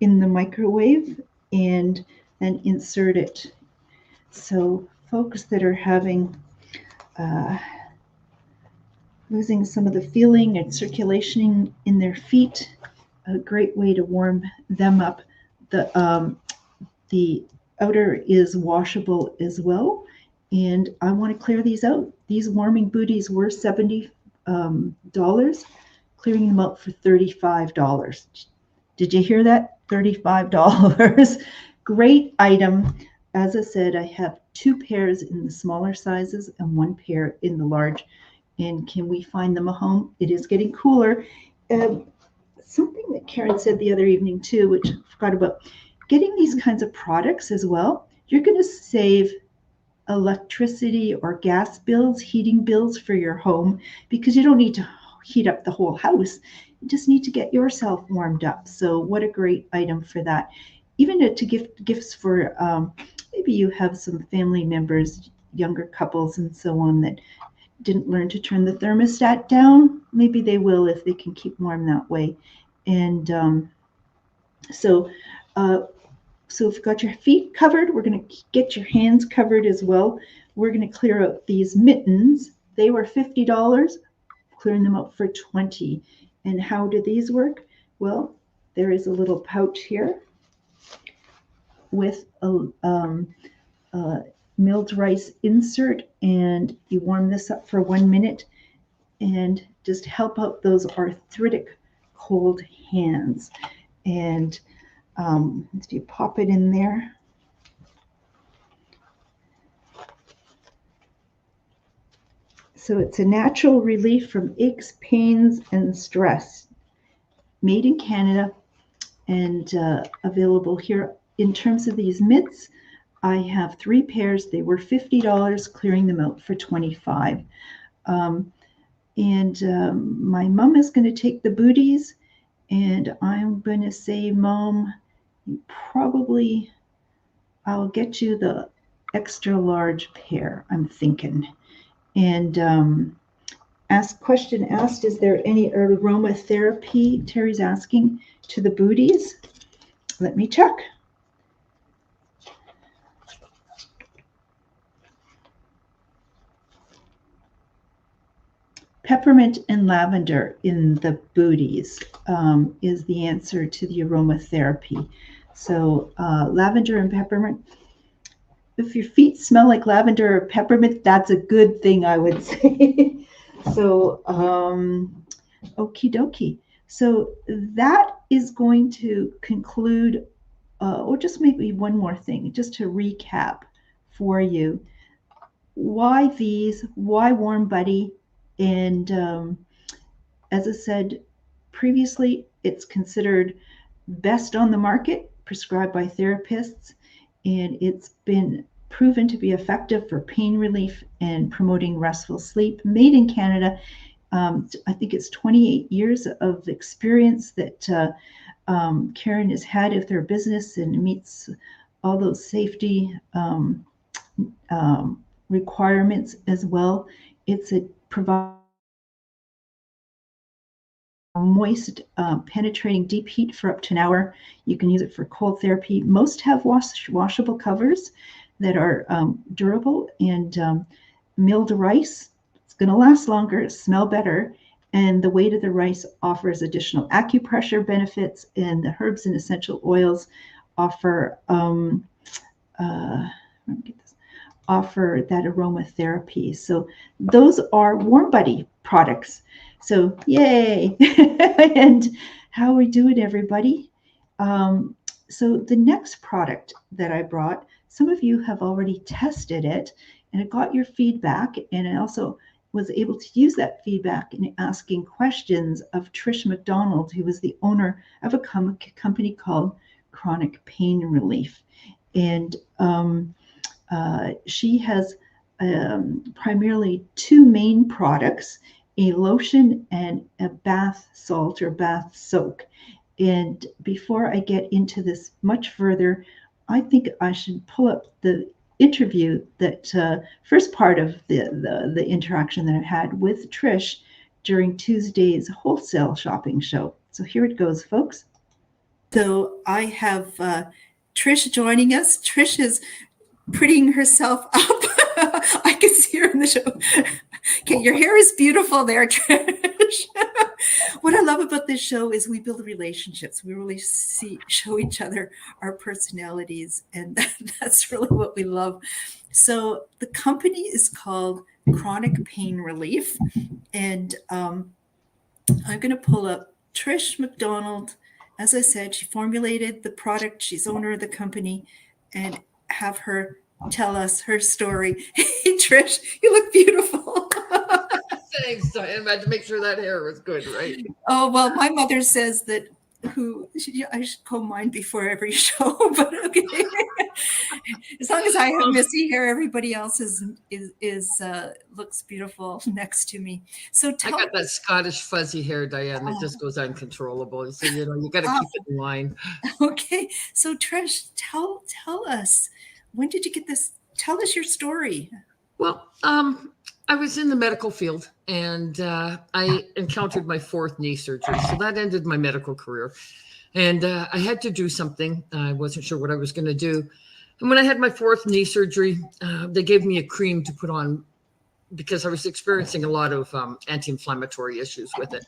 in the microwave and then insert it. So folks that are having losing some of the feeling and circulation in their feet, a great way to warm them up. The outer is washable as well, and I want to clear these out. These warming booties were $70, clearing them out for $35. Did you hear that? $35. Great item. As I said, I have 2 pairs in the smaller sizes and 1 pair in the large. And can we find them a home? It is getting cooler. Something that Karen said the other evening too, which I forgot about, getting these kinds of products as well, you're going to save electricity or gas bills, heating bills for your home, because you don't need to heat up the whole house. You just need to get yourself warmed up. So what a great item for that. Even to gift gifts for maybe you have some family members, younger couples and so on, that didn't learn to turn the thermostat down. Maybe they will if they can keep warm that way. And so if you've got your feet covered, we're going to get your hands covered as well. We're going to clear out these mittens They were $50, clearing them out for $20. And how do these work? Well, there is a little pouch here with a milled rice insert, and you warm this up for 1 minute and just help out those arthritic cold hands. And if you pop it in there, so it's a natural relief from aches, pains, and stress. Made in Canada and available here. In terms of these mitts, I have 3 pairs. They were $50, clearing them out for $25. My mom is going to take the booties, and I'm going to say, Mom, I'll get you the extra large pair, I'm thinking. And question asked, is there any aromatherapy, Terry's asking, to the booties? Let me check. Peppermint and lavender in the booties is the answer to the aromatherapy. So lavender and peppermint. If your feet smell like lavender or peppermint, that's a good thing, I would say. So okie dokie. So that is going to conclude, or just maybe one more thing, just to recap for you. Why these? Why Warm Buddy? And as I said previously, it's considered best on the market, prescribed by therapists, and it's been proven to be effective for pain relief and promoting restful sleep. Made in Canada. I think it's 28 years of experience that Karen has had with their business, and meets all those safety requirements as well. It's a provide moist, penetrating deep heat for up to an hour. You can use it for cold therapy. Most have washable covers that are durable, and milled rice. It's going to last longer, smell better, and the weight of the rice offers additional acupressure benefits, and the herbs and essential oils offer offer that aromatherapy. So those are Warm Buddy products. So yay! And how are we doing, everybody? So the next product that I brought, some of you have already tested it, and I got your feedback, and I also was able to use that feedback in asking questions of Trish McDonald, who was the owner of a company called Chronic Pain Relief. And she has primarily 2 main products, a lotion and a bath salt or bath soak. And before I get into this much further, I think I should pull up the interview, that first part of the interaction that I had with Trish during Tuesday's wholesale shopping show. So here it goes, folks. So I have Trish joining us. Trish is prettying herself up. I can see her in the show. Okay, your hair is beautiful there, Trish. What I love about this show is we build relationships. We really show each other our personalities, and that's really what we love. So the company is called Chronic Pain Relief, and I'm going to pull up Trish McDonald. As I said, she formulated the product. She's owner of the company, and have her tell us her story. Hey, Trish, you look beautiful. Thanks, Diane. I had to make sure that hair was good, right? Oh, well, my mother says that I should comb mine before every show, but okay. As long as I have messy hair, everybody else is looks beautiful next to me. So I got that Scottish fuzzy hair, Diane, that just goes uncontrollable. So you got to keep it in line. Okay, so Trish, tell us, when did you get this? Tell us your story. Well, I was in the medical field, and I encountered my 4th knee surgery. So that ended my medical career. And I had to do something. I wasn't sure what I was going to do. And when I had my 4th knee surgery, they gave me a cream to put on because I was experiencing a lot of anti-inflammatory issues with it.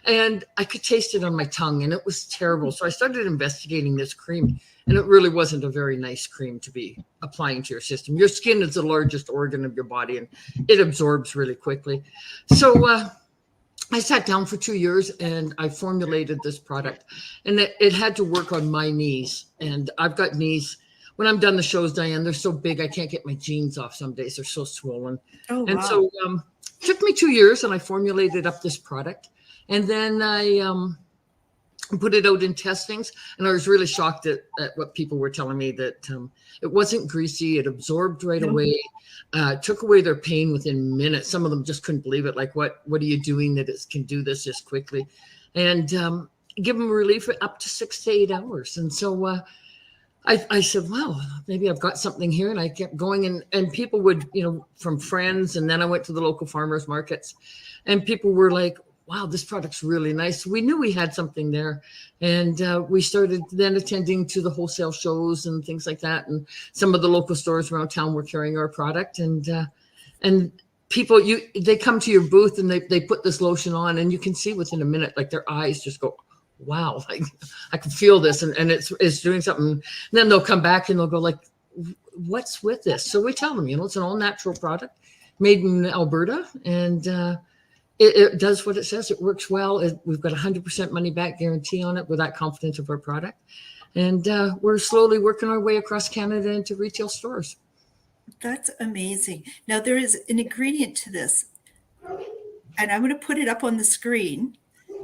And I could taste it on my tongue, and it was terrible. So I started investigating this cream, and it really wasn't a very nice cream to be applying to your system. Your skin is the largest organ of your body, and it absorbs really quickly. So I sat down for 2 years, and I formulated this product, and it had to work on my knees. And I've got knees. When I'm done the shows, Diane, they're so big, I can't get my jeans off some days. They're so swollen. Oh, wow. And so it took me 2 years, and I formulated up this product. And then I put it out in testings, and I was really shocked at what people were telling me, that it wasn't greasy. It absorbed right away, took away their pain within minutes. Some of them just couldn't believe it. Like, what are you doing that it can do this just quickly? And give them relief up to 6 to 8 hours. And so I said, well, maybe I've got something here. And I kept going, and people would, from friends. And then I went to the local farmers markets, and people were like, wow, this product's really nice. We knew we had something there. And we started then attending to the wholesale shows and things like that. And some of the local stores around town were carrying our product. And people, they come to your booth, and they put this lotion on, and you can see within a minute, like, their eyes just go, wow, like, I can feel this, and it's doing something. And then they'll come back, and they'll go like, what's with this? So we tell them, it's an all natural product made in Alberta, and it does what it says. It works well. We've got 100% money back guarantee on it. We're that confident of our product. And we're slowly working our way across Canada into retail stores. That's amazing. Now, there is an ingredient to this, and I'm going to put it up on the screen,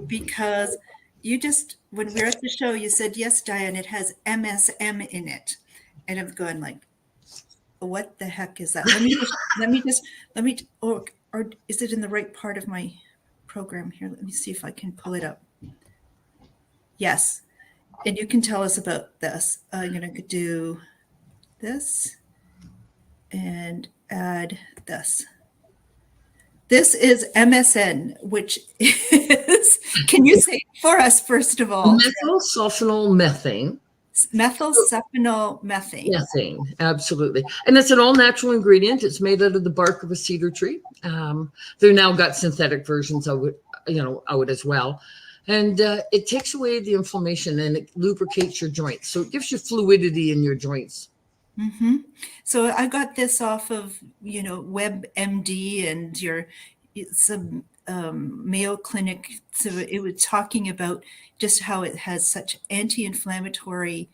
because when we were at the show, you said, yes, Diane, it has MSM in it. And I'm going like, what the heck is that? Or is it in the right part of my program here? Let me see if I can pull it up. Yes. And you can tell us about this. I'm going to do this and add this. This is MSN, which is, can you say it for us, first of all? Methylsulfonal methane. Methylsulfonal methane. Methane, absolutely. And it's an all-natural ingredient. It's made out of the bark of a cedar tree. They've now got synthetic versions of it, out as well. And it takes away the inflammation, and it lubricates your joints. So it gives you fluidity in your joints. Mm-hmm. So I got this off of, WebMD and some Mayo Clinic. So it was talking about just how it has such anti-inflammatory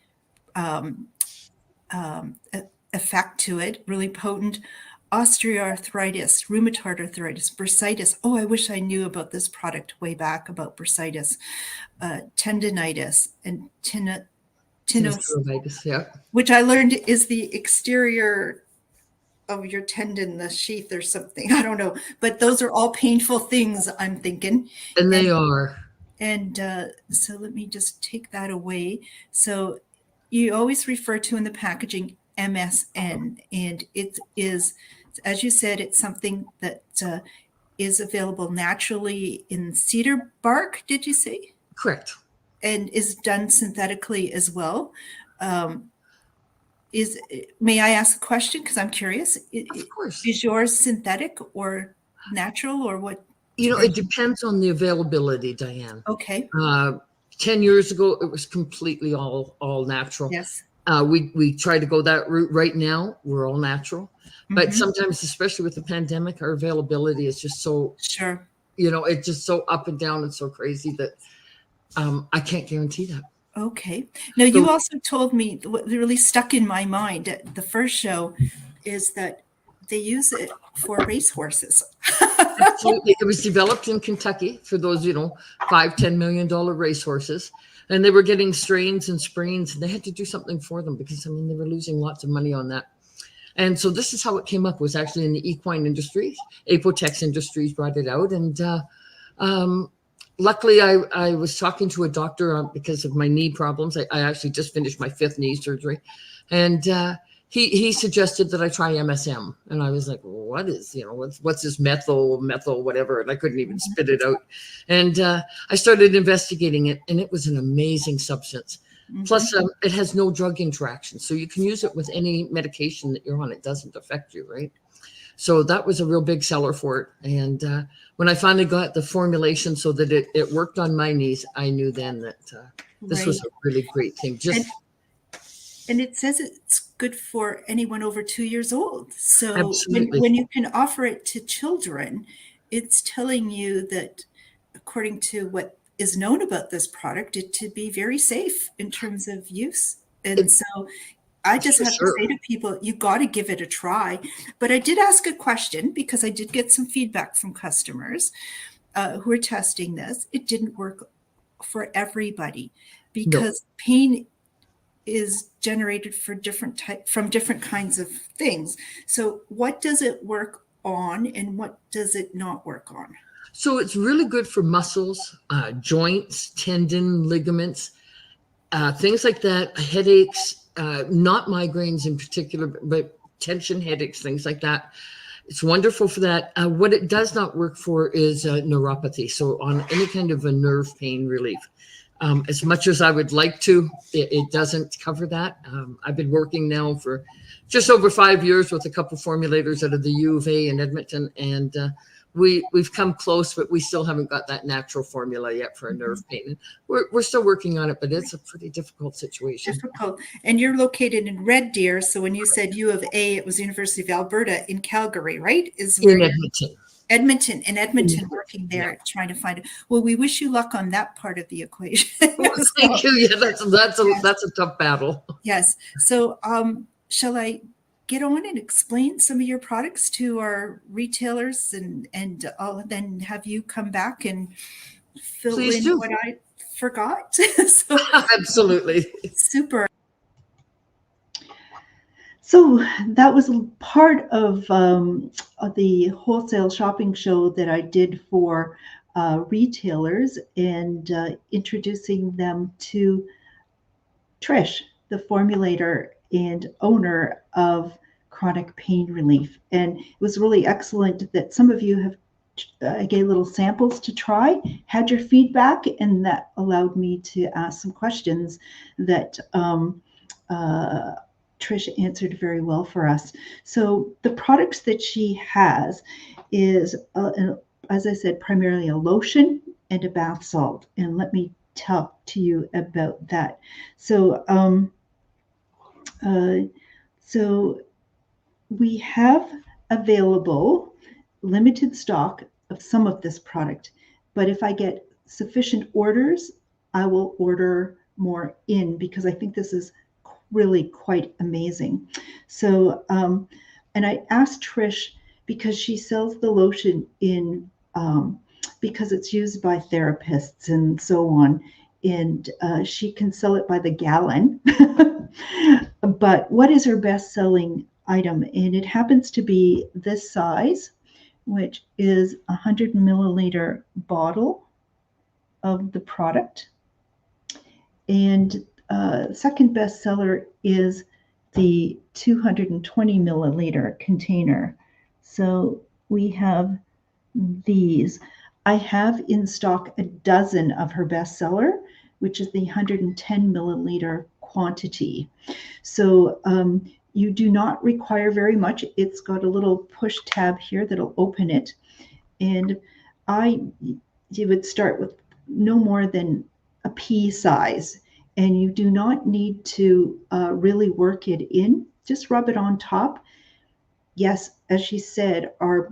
effect to it, really potent. Osteoarthritis, rheumatoid arthritis, bursitis. Oh, I wish I knew about this product way back, about bursitis, tendinitis, and tenosynovitis, yeah. Which I learned is the exterior of your tendon, the sheath or something. I don't know. But those are all painful things, I'm thinking. And they are. And so let me just take that away. So you always refer to in the packaging MSN, and it is, as you said, it's something that is available naturally in cedar bark, did you say? Correct. And is done synthetically as well. May I ask a question? Because I'm curious. Of course. Is yours synthetic or natural, or what? It depends on the availability, Diane. Okay. 10 years ago, it was completely all natural. Yes. We try to go that route. Right now, we're all natural. But sometimes, especially with the pandemic, our availability is just so, sure. It's just so up and down and so crazy that I can't guarantee that. Okay. Now, you also told me what really stuck in my mind at the first show is that they use it for racehorses. Absolutely. It was developed in Kentucky for those, $5-10 million racehorses. And they were getting strains and sprains, and they had to do something for them because, they were losing lots of money on that. And so this is how it came up. It was actually in the equine industry. Apotex Industries brought it out. And luckily, I was talking to a doctor because of my knee problems. I actually just finished my 5th knee surgery. And he suggested that I try MSM. And I was like, what is, what's this methyl, whatever. And I couldn't even spit it out. And I started investigating it, and it was an amazing substance. Mm-hmm. Plus, it has no drug interaction. So you can use it with any medication that you're on. It doesn't affect you, right? So that was a real big seller for it. And when I finally got the formulation so that it worked on my knees, I knew then that this was a really great thing. And it says it's good for anyone over 2 years old. So absolutely. when you can offer it to children, it's telling you that, according to what is known about this product, it to be very safe in terms of use. And so I just have to say to people, you got to give it a try. But I did ask a question because I did get some feedback from customers who are testing this. It didn't work for everybody because pain is generated from different kinds of things. So what does it work on and what does it not work on? So it's really good for muscles, joints, tendon, ligaments, things like that, headaches, not migraines in particular, but tension headaches, things like that. It's wonderful for that. What it does not work for is neuropathy. So on any kind of a nerve pain relief. As much as I would like to, it doesn't cover that. I've been working now for just over 5 years with a couple of formulators out of the U of A in Edmonton, and we've come close, but we still haven't got that natural formula yet for a nerve pain. We're still working on it, but it's a pretty difficult situation. Difficult. And you're located in Red Deer, so when you said U of A, it was University of Alberta in Calgary, right? In Edmonton. Edmonton, working there, trying to find it. Well, we wish you luck on that part of the equation. Thank you. Yeah, that's a tough battle. Yes. So, shall I get on and explain some of your products to our retailers, and I'll then have you come back and fill in what I forgot? So, absolutely. Super. So that was part of the wholesale shopping show that I did for retailers, and introducing them to Trish, the formulator and owner of Chronic Pain Relief. And it was really excellent that some of you have I gave little samples to try, had your feedback, and that allowed me to ask some questions that Trish answered very well for us. So the products that she has is, as I said, primarily a lotion and a bath salt. And let me talk to you about that. So, so we have available limited stock of some of this product, but if I get sufficient orders, I will order more in, because I think this is really quite amazing. So, and I asked Trish, because she sells the lotion in, because it's used by therapists and so on, and she can sell it by the gallon. But what is her best-selling item? And it happens to be this size, which is a 100 milliliter bottle of the product. And second bestseller is the 220 milliliter container. So we have these. I have in stock a dozen of her bestseller, which is the 110 milliliter quantity. So you do not require very much. It's got a little push tab here that'll open it. And you would start with no more than a pea size. And you do not need to really work it in. Just rub it on top. Yes, as she said, our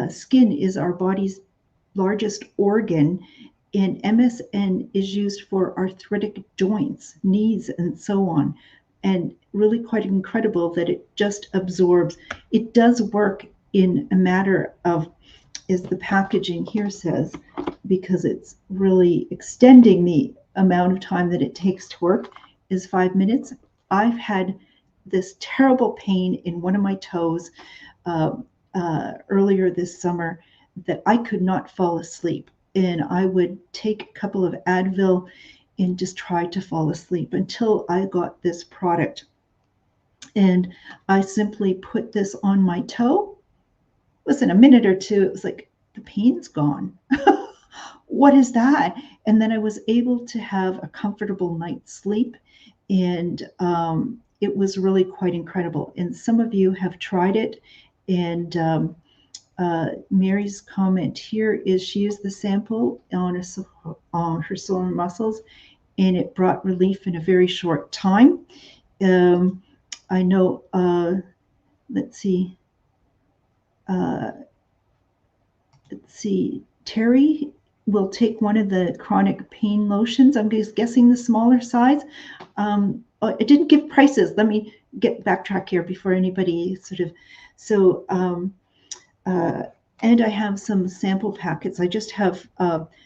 skin is our body's largest organ, and MSN is used for arthritic joints, knees, and so on. And really quite incredible that it just absorbs. It does work in a matter of, as the packaging here says, because it's really extending the amount of time that it takes to work, is 5 minutes. I've had this terrible pain in one of my toes earlier this summer that I could not fall asleep. And I would take a couple of Advil and just try to fall asleep until I got this product. And I simply put this on my toe. Within a minute or two, it was like, the pain's gone. What is that? And then I was able to have a comfortable night's sleep. And it was really quite incredible. And some of you have tried it, And Mary's comment here is she used the sample on her sore muscles, and it brought relief in a very short time. I know, let's see, Terry will take one of the chronic pain lotions. I'm just guessing the smaller size. It didn't give prices. Let me backtrack here before anybody sort of, so, and I have some sample packets. I just have,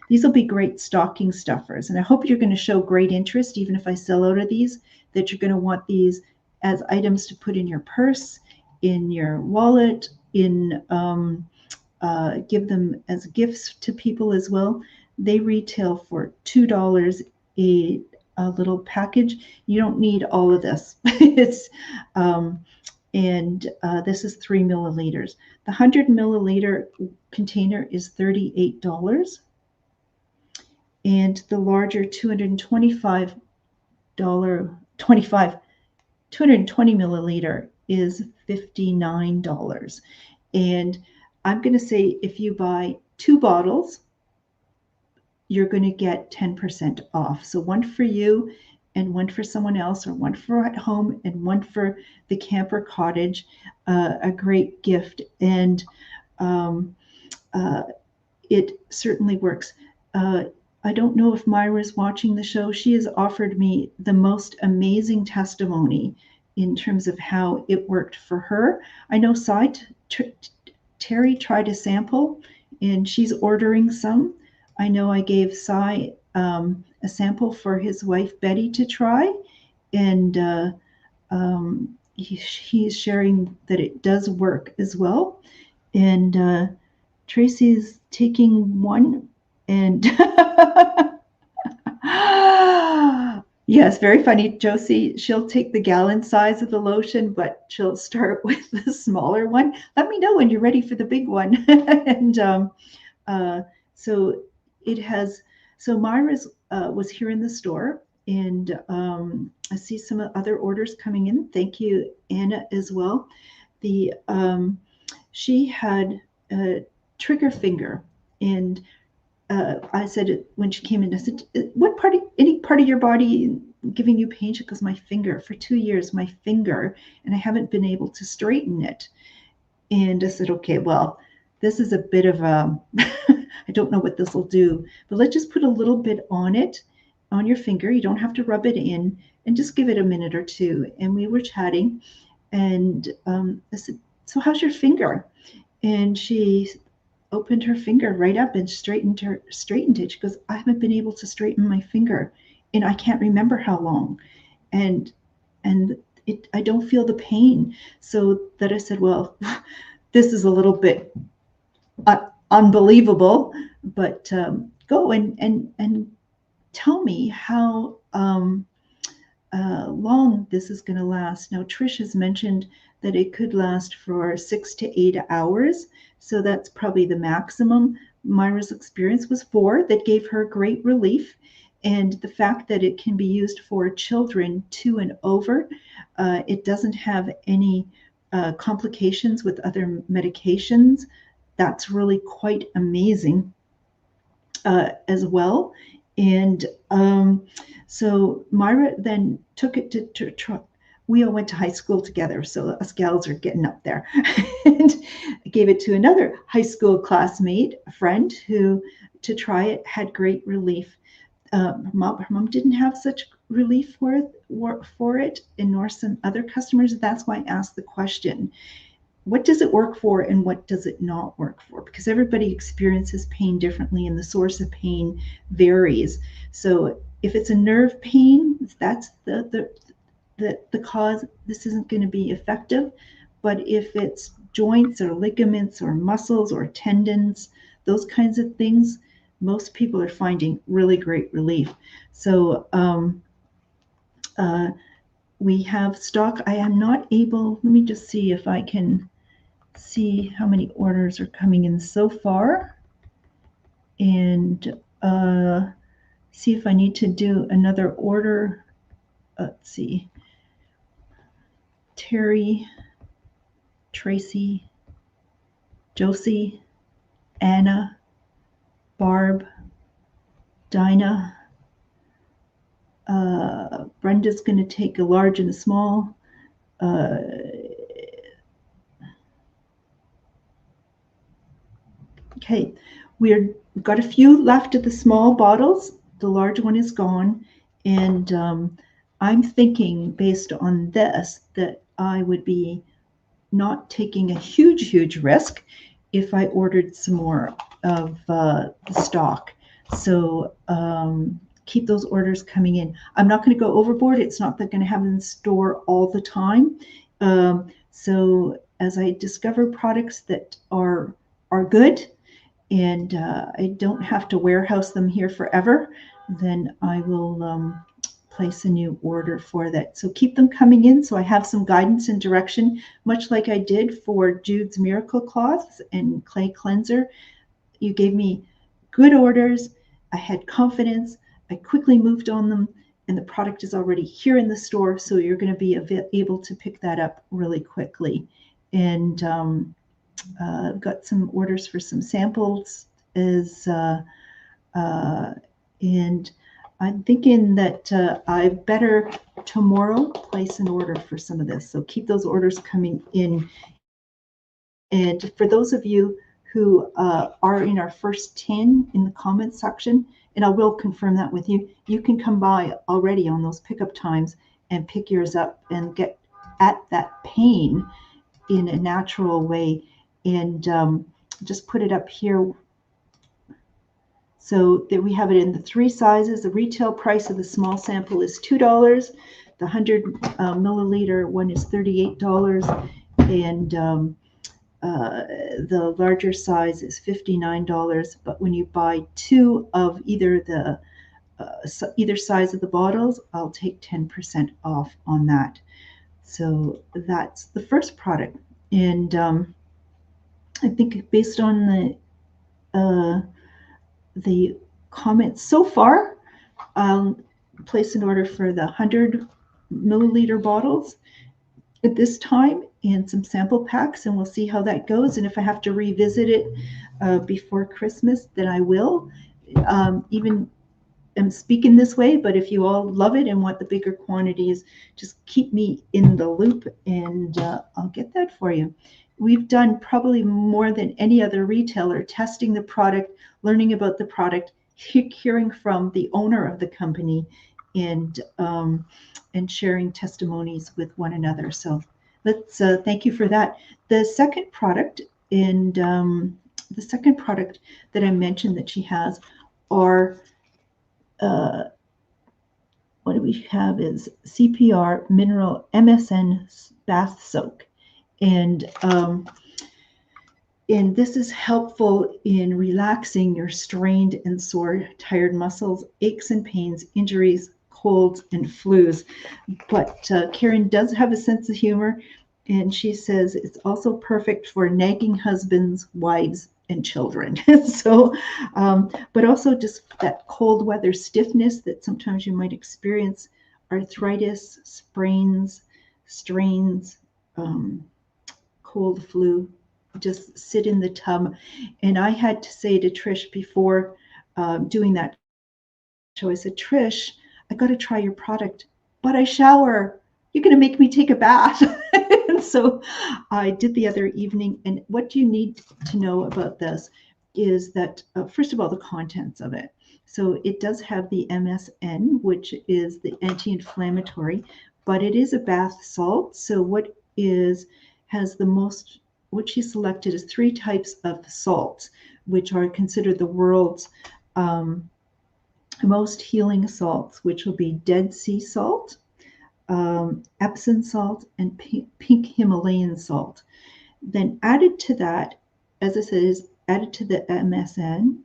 these will be great stocking stuffers. And I hope you're going to show great interest, even if I sell out of these, that you're going to want these as items to put in your purse, in your wallet, give them as gifts to people as well. They retail for $2 a little package. You don't need all of this. It's this is 3 milliliters. The 100 milliliter container is $38, and the larger 220 milliliter is $59. And I'm going to say if you buy 2 bottles, you're going to get 10% off. So one for you and one for someone else, or one for at home and one for the camper cottage, a great gift. And it certainly works. I don't know if Myra's watching the show. She has offered me the most amazing testimony in terms of how it worked for her. I know Terry tried a sample and she's ordering some. I know I gave Cy a sample for his wife Betty to try, and he's sharing that it does work as well. And Tracy's taking one, and yes, very funny, Josie. She'll take the gallon size of the lotion, but she'll start with the smaller one. Let me know when you're ready for the big one. And so it has. So Myra's was here in the store, and I see some other orders coming in. Thank you, Anna, as well. She had a trigger finger, and I said when she came in, I said, any part of your body giving you pain? She goes, my finger. For 2 years, my finger, and I haven't been able to straighten it. And I said, okay, well, this is a bit of a, I don't know what this will do, but let's just put a little bit on your finger. You don't have to rub it in, and just give it a minute or two. And we were chatting, and I said, so how's your finger? And she opened her finger right up and straightened it. She goes, I haven't been able to straighten my finger, and I can't remember how long. And I don't feel the pain. So that I said, well, this is a little bit unbelievable, but go and tell me how long this is going to last. Now, Trish has mentioned that it could last for 6 to 8 hours. So that's probably the maximum. Myra's experience was 4. That gave her great relief. And the fact that it can be used for children 2 and over, it doesn't have any complications with other medications. That's really quite amazing as well. And so Myra then took it to try. We all went to high school together, so us gals are getting up there. And I gave it to another high school classmate, a friend, who to try it, had great relief. Her mom didn't have such relief for it, and nor some other customers. That's why I asked the question, what does it work for and what does it not work for? Because everybody experiences pain differently, and the source of pain varies. So if it's a nerve pain, that's the cause, this isn't going to be effective. But if it's joints or ligaments or muscles or tendons, those kinds of things, most people are finding really great relief. So we have stock. I am not able, let me just see if I can see how many orders are coming in so far, and see if I need to do another order. Let's see. Terry, Tracy, Josie, Anna, Barb, Dinah. Brenda's going to take a large and a small. Okay, we've got a few left of the small bottles. The large one is gone. And I'm thinking, based on this, that I would be not taking a huge risk if I ordered some more of the stock. So keep those orders coming in. I'm not going to go overboard. It's not that I'm going to have them in store all the time. So as I discover products that are good, and I don't have to warehouse them here forever, then I will place a new order for that. So keep them coming in so I have some guidance and direction, much like I did for Jude's Miracle Cloths and Clay Cleanser. You gave me good orders. I had confidence. I quickly moved on them, and the product is already here in the store, so you're going to be able to pick that up really quickly. And I've got some orders for some samples, and I'm thinking that I better tomorrow place an order for some of this. So keep those orders coming in. And for those of you who are in our first 10 in the comments section, and I will confirm that with you, you can come by already on those pickup times and pick yours up and get at that pain in a natural way. And just put it up here. So there we have it in the 3 sizes. The retail price of the small sample is $2. The 100 milliliter one is $38. And the larger size is $59. But when you buy 2 of either size of the bottles, I'll take 10% off on that. So that's the first product. And I think based on the comments so far, I'll place an order for the 100 milliliter bottles at this time and some sample packs, and we'll see how that goes. And if I have to revisit it before Christmas, then I will. Even I'm speaking this way, but if you all love it and want the bigger quantities, just keep me in the loop, and I'll get that for you. We've done probably more than any other retailer, testing the product, learning about the product, hearing from the owner of the company, and sharing testimonies with one another. So let's thank you for that. The second product, and the second product that I mentioned that she has are what do we have is CPR Mineral MSN Bath Soak. And this is helpful in relaxing your strained and sore, tired muscles, aches and pains, injuries, colds, and flus. But Karen does have a sense of humor, and she says it's also perfect for nagging husbands, wives, and children. So, but also just that cold weather stiffness that sometimes you might experience, arthritis, sprains, strains, cold flu, just sit in the tub. And I had to say to Trish before doing that show, I said, Trish, I got to try your product, but I shower. You're going to make me take a bath. And so I did the other evening. And what you need to know about this is that, first of all, the contents of it. So it does have the MSN, which is the anti-inflammatory, but it is a bath salt. So what she selected is 3 types of salts, which are considered the world's most healing salts, which will be Dead Sea salt, Epsom salt, and pink Himalayan salt. Then added to that, as I said, is added to the MSN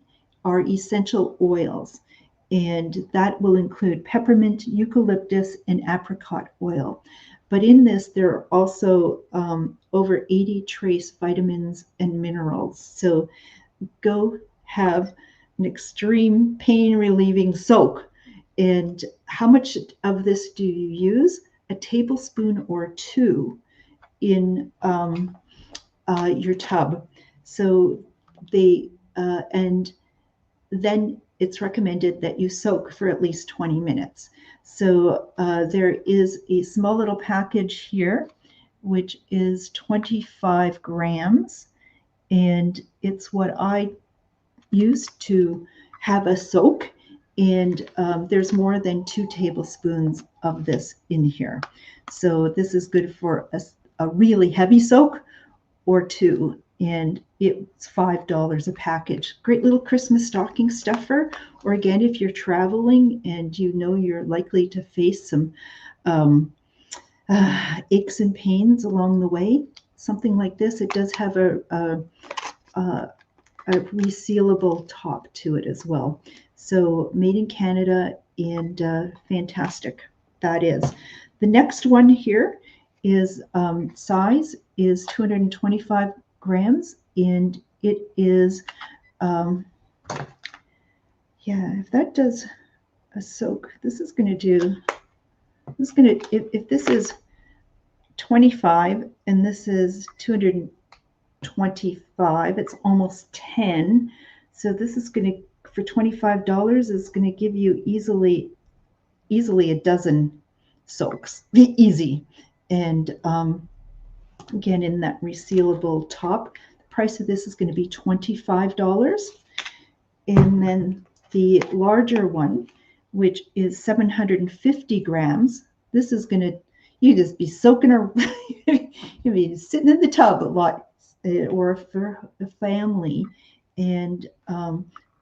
are essential oils, and that will include peppermint, eucalyptus, and apricot oil. But in this, there are also over 80 trace vitamins and minerals. So go have an extreme pain relieving soak. And how much of this do you use? A tablespoon or 2 in your tub. So they, and then it's recommended that you soak for at least 20 minutes. So there is a small little package here, which is 25 grams. And it's what I use to have a soak. And there's more than 2 tablespoons of this in here. So this is good for a really heavy soak or 2. And it's $5 a package. Great little Christmas stocking stuffer. Or again, if you're traveling and you know you're likely to face some aches and pains along the way, something like this. It does have a resealable top to it as well. So made in Canada, and fantastic that is. The next one here is size is 225 grams, and it is if that does a soak, this is going to do, this is going to, if this is 25 and this is 225, it's almost 10. So this is going to, for $25, is going to give you easily a dozen soaks, easy. And again, in that resealable top, the price of this is going to be $25. And then the larger one, which is 750 grams, this is going to, you just be soaking or you'll be sitting in the tub a lot, or for a family. And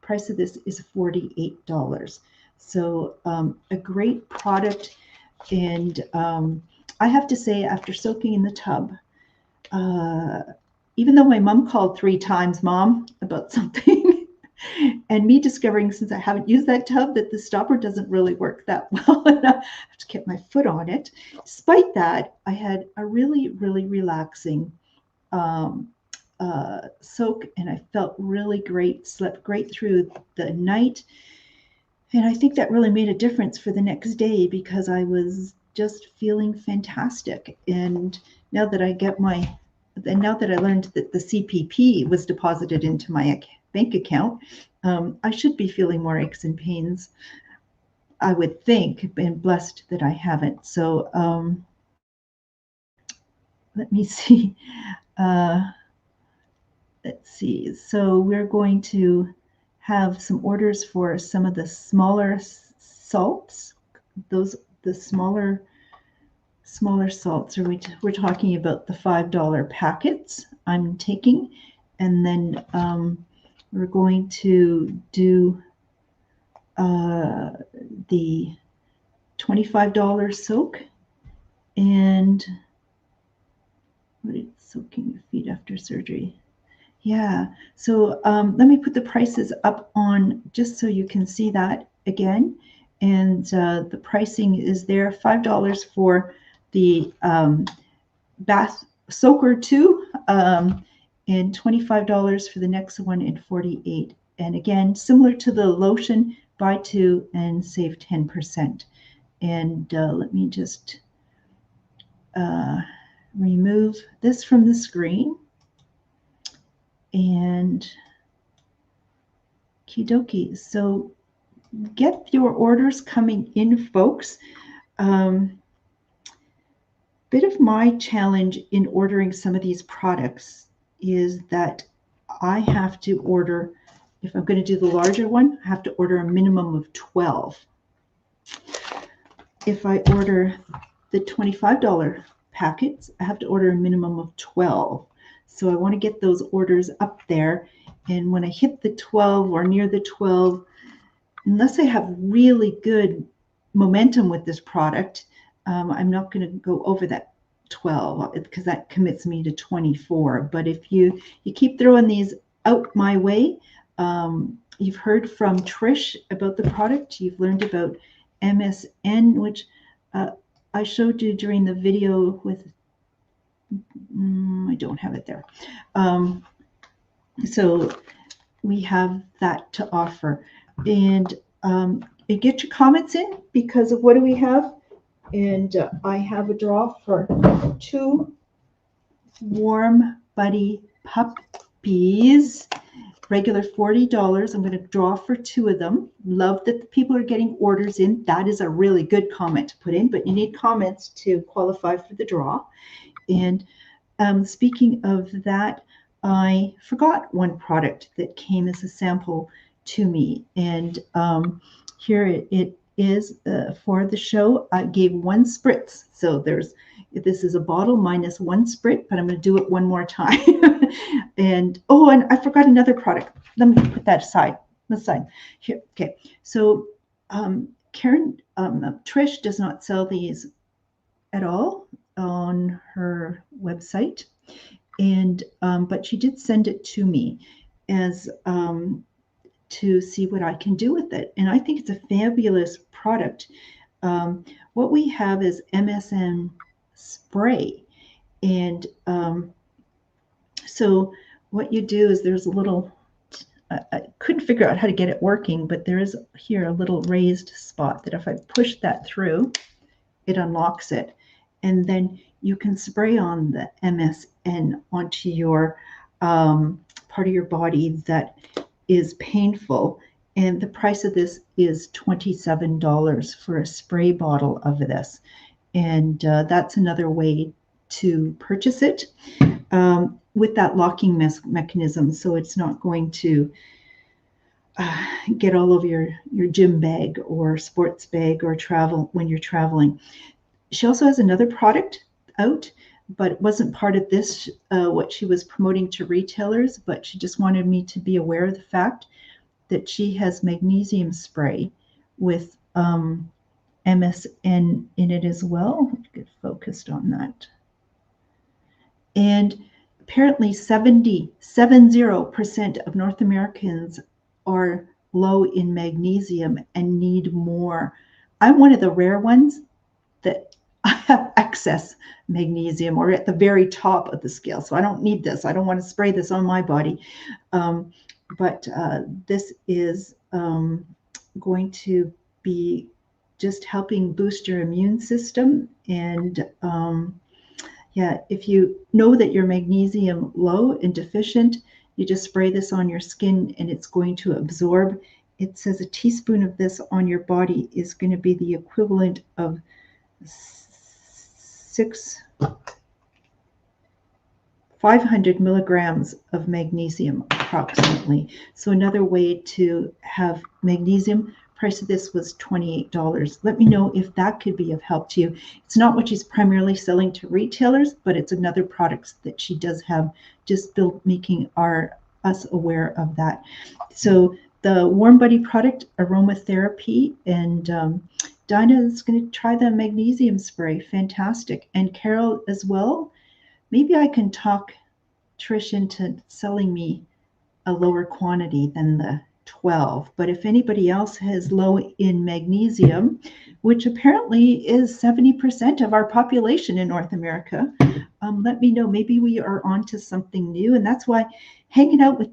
price of this is $48. So a great product. And I have to say, after soaking in the tub, even though my mom called 3 times, Mom, about something, and me discovering, since I haven't used that tub, that the stopper doesn't really work that well, and I have to keep my foot on it. Despite that, I had a really, really relaxing soak, and I felt really great, slept great through the night. And I think that really made a difference for the next day, because I was just feeling fantastic. And now that I learned that the CPP was deposited into my bank account, I should be feeling more aches and pains, I would think, and blessed that I haven't. So let me see. Let's see. So we're going to have some orders for some of the smaller salts. The smaller salts, we're talking about the $5 packets I'm taking, and then we're going to do the $25 soak, and what is soaking your feet after surgery? Yeah, so let me put the prices up on, just so you can see that again. And the pricing is there, $5 for the bath soaker 2, and $25 for the next one, and $48. And again, similar to the lotion, buy 2 and save 10%. And let me just remove this from the screen. And kidoki. So get your orders coming in, folks. Bit of my challenge in ordering some of these products is that I have to order, if I'm going to do the larger one, I have to order a minimum of 12. If I order the $25 packets, I have to order a minimum of 12. So I want to get those orders up there. And when I hit the 12 or near the 12, unless I have really good momentum with this product, I'm not going to go over that 12, because that commits me to 24. But if you keep throwing these out my way, you've heard from Trish about the product. You've learned about MSN, which I showed you during the video with, I don't have it there. So we have that to offer. And get your comments in, because of what do we have? And I have a draw for 2 warm buddy bees, regular $40. I'm going to draw for 2 of them. Love that the people are getting orders in. That is a really good comment to put in, but you need comments to qualify for the draw. And speaking of that, I forgot one product that came as a sample to me. And here it is for the show. I gave 1 spritz. So this is a bottle minus 1 sprit, but I'm going to do it one more time. and I forgot another product. Let me put that aside. Here. Okay. So Karen, Trish does not sell these at all on her website, and but she did send it to me as to see what I can do with it, and I think it's a fabulous product. What we have is MSM spray, and so what you do is there's a little, I couldn't figure out how to get it working, but there is here a little raised spot that if I push that through, it unlocks it. And then you can spray on the MSM onto your part of your body that is painful. And the price of this is $27 for a spray bottle of this. And that's another way to purchase it with that locking mechanism. So it's not going to get all over your gym bag or sports bag or travel when you're traveling. She also has another product out, but it wasn't part of this, what she was promoting to retailers, but she just wanted me to be aware of the fact that she has magnesium spray with MSM in it as well. Let's get focused on that. And apparently 70% of North Americans are low in magnesium and need more. I'm one of the rare ones that I have excess magnesium or at the very top of the scale. So I don't need this. I don't want to spray this on my body. But this is going to be just helping boost your immune system. And yeah, if you know that you're magnesium low and deficient, you just spray this on your skin and it's going to absorb. It says a teaspoon of this on your body is going to be the equivalent of 500 milligrams of magnesium approximately. So another way to have magnesium, price of this was $28. Let me know if that could be of help to you. It's not what she's primarily selling to retailers, but it's another product that she does have, just making us aware of that. So the Warm Buddy product, aromatherapy, and Dinah is going to try the magnesium spray. Fantastic. And Carol as well. Maybe I can talk Trish into selling me a lower quantity than the 12. But if anybody else has low in magnesium, which apparently is 70% of our population in North America, let me know. Maybe we are onto something new. And that's why hanging out with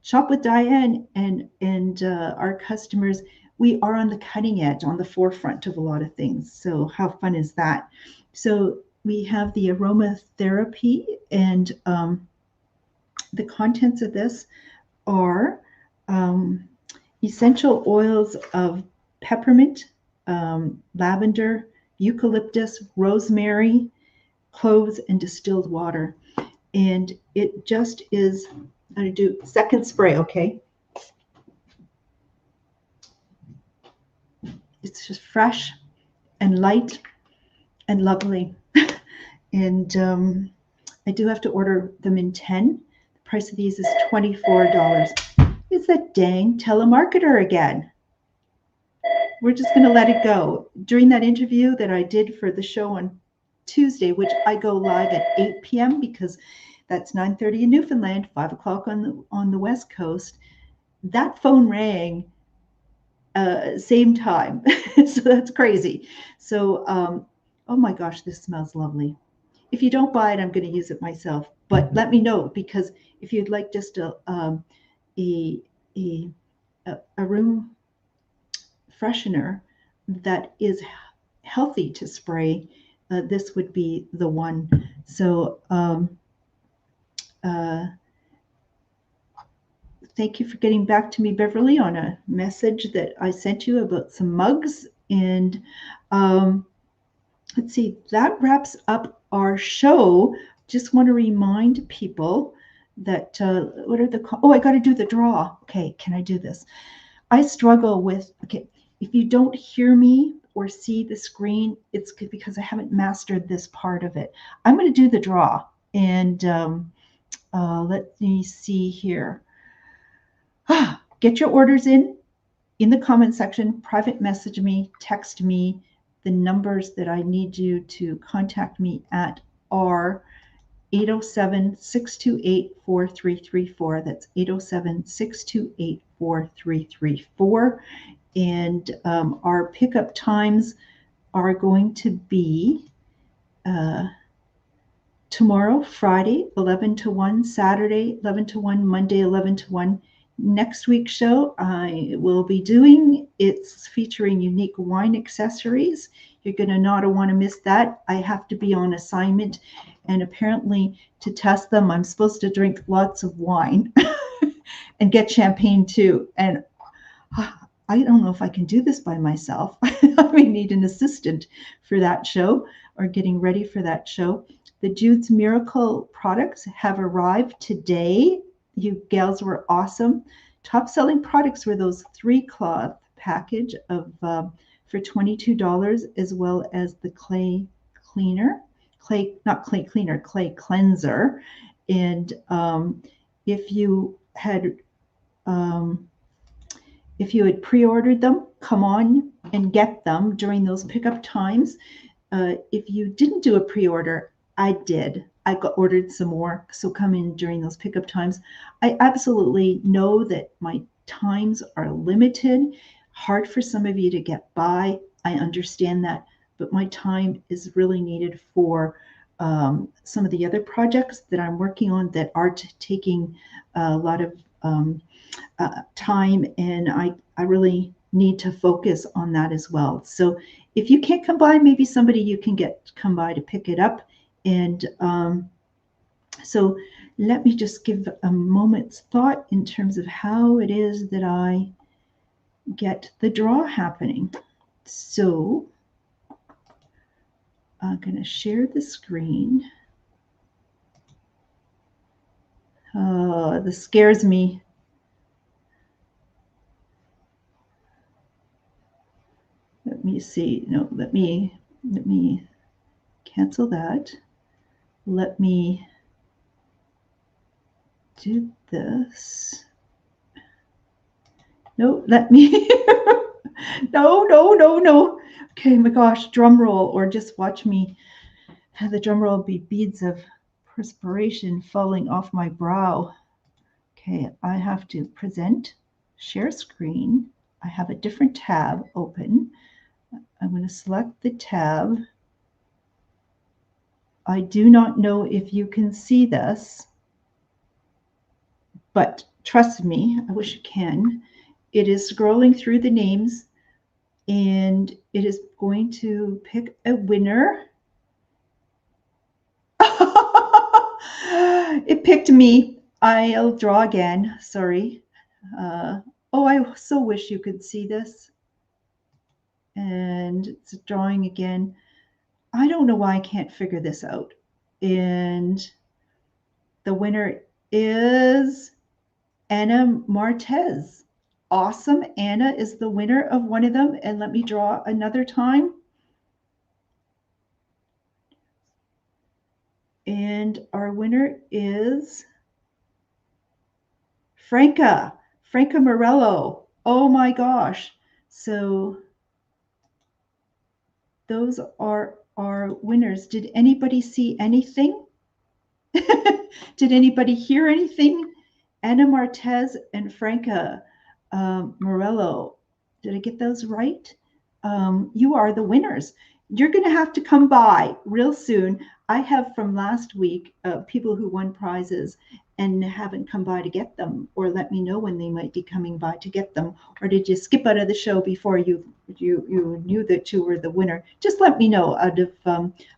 Shop with Diane and our customers, we are on the cutting edge, on the forefront of a lot of things. So how fun is that? So we have the aromatherapy, and the contents of this are essential oils of peppermint, lavender, eucalyptus, rosemary, cloves, and distilled water. And it just is, I'm going to do second spray, okay? It's just fresh and light and lovely. And I do have to order them in 10. The price of these is $24. It's that dang telemarketer again. We're just going to let it go. During that interview that I did for the show on Tuesday, which I go live at 8 p.m. because that's 9:30 in Newfoundland, 5 o'clock on the West Coast, that phone rang same time. So that's crazy. So, oh my gosh, this smells lovely. If you don't buy it, I'm going to use it myself. But let me know, because if you'd like just a room freshener that is healthy to spray, this would be the one. So thank you for getting back to me, Beverly, on a message that I sent you about some mugs. And let's see, that wraps up our show. Just want to remind people that what are the I got to do the draw. Okay, can I do this? I struggle with, okay, if you don't hear me or see the screen, it's because I haven't mastered this part of it. I'm going to do the draw, and let me see here. Get your orders in the comment section, private message me, text me. The numbers that I need you to contact me at are 807-628-4334. That's 807-628-4334. And our pickup times are going to be tomorrow, Friday, 11 to 1, Saturday, 11 to 1, Monday, 11 to 1. Next week's show I will be doing, it's featuring unique wine accessories. You're going to not want to miss that. I have to be on assignment, and apparently to test them, I'm supposed to drink lots of wine and get champagne too. And I don't know if I can do this by myself. I may need an assistant for that show or getting ready for that show. The Jude's Miracle products have arrived today. You gals were awesome. Top selling products were those 3-cloth package of for $22, as well as the clay cleanser. And if you had pre-ordered them, come on and get them during those pickup times. If you didn't do a pre-order, I did. I got ordered some more, so come in during those pickup times. I absolutely know that my times are limited, hard for some of you to get by. I understand that, but my time is really needed for some of the other projects that I'm working on that are taking a lot of time, and I really need to focus on that as well. So if you can't come by, maybe somebody you can come by to pick it up. And so let me just give a moment's thought in terms of how it is that I get the draw happening. So I'm going to share the screen. This scares me. Let me see. No, let me cancel that. Let me do this. No, let me. No. Okay, my gosh, drum roll, or just watch me have the drum roll be beads of perspiration falling off my brow. Okay, I have to present, share screen. I have a different tab open. I'm going to select the tab. I do not know if you can see this, but trust me, I wish you can. It is scrolling through the names, and it is going to pick a winner. It picked me. I'll draw again. Sorry. I so wish you could see this. And it's drawing again. I don't know why I can't figure this out. And the winner is Anna Martez. Awesome. Anna is the winner of one of them. And let me draw another time. And our winner is Franca Morello. Oh my gosh. So those are our winners. Did anybody see anything? Did anybody hear anything? Anna Martez and Franca Morello. Did I get those right? You are the winners. You're going to have to come by real soon. I have from last week people who won prizes and haven't come by to get them, or let me know when they might be coming by to get them. Or did you skip out of the show before you knew that you were the winner? Just let me know.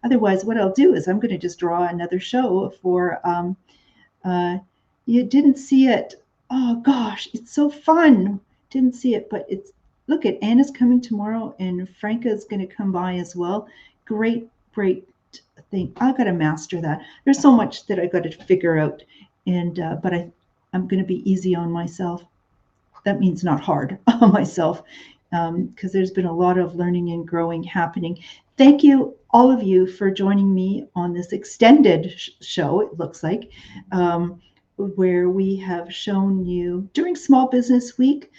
Otherwise, what I'll do is I'm going to just draw another show for. You didn't see it. Oh gosh, it's so fun. Didn't see it, but it's, look at Anna's coming tomorrow and Franca is going to come by as well. Great, great thing. I got to master that. There's so much that I got to figure out, and but I'm going to be easy on myself. That means not hard on myself, because there's been a lot of learning and growing happening. Thank you, all of you, for joining me on this extended show, it looks like, where we have shown you during Small Business Week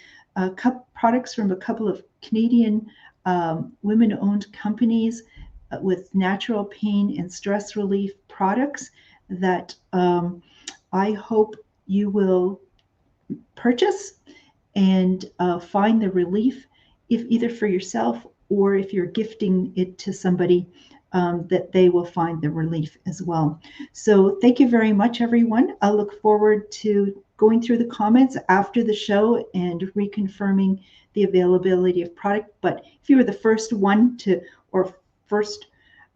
products from a couple of Canadian women-owned companies with natural pain and stress relief products that I hope you will purchase and find the relief, if either for yourself or if you're gifting it to somebody, that they will find the relief as well. So thank you very much, everyone. I look forward to going through the comments after the show and reconfirming the availability of product. But if you were the first one to, or first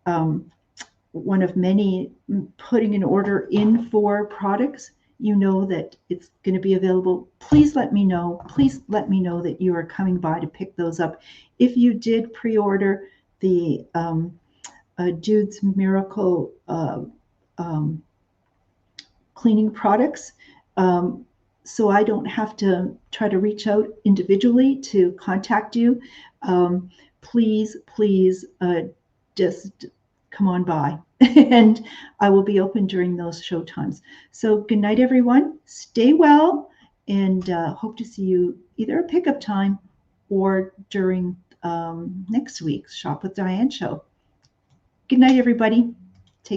one of many putting an order in for products, you know that it's going to be available. Please let me know. Please let me know that you are coming by to pick those up. If you did pre-order the Jude's Miracle cleaning products, so I don't have to try to reach out individually to contact you, please just come on by and I will be open during those show times. So good night, everyone. Stay well, and hope to see you either at pickup time or during next week's Shop with Diane show. Good night, everybody.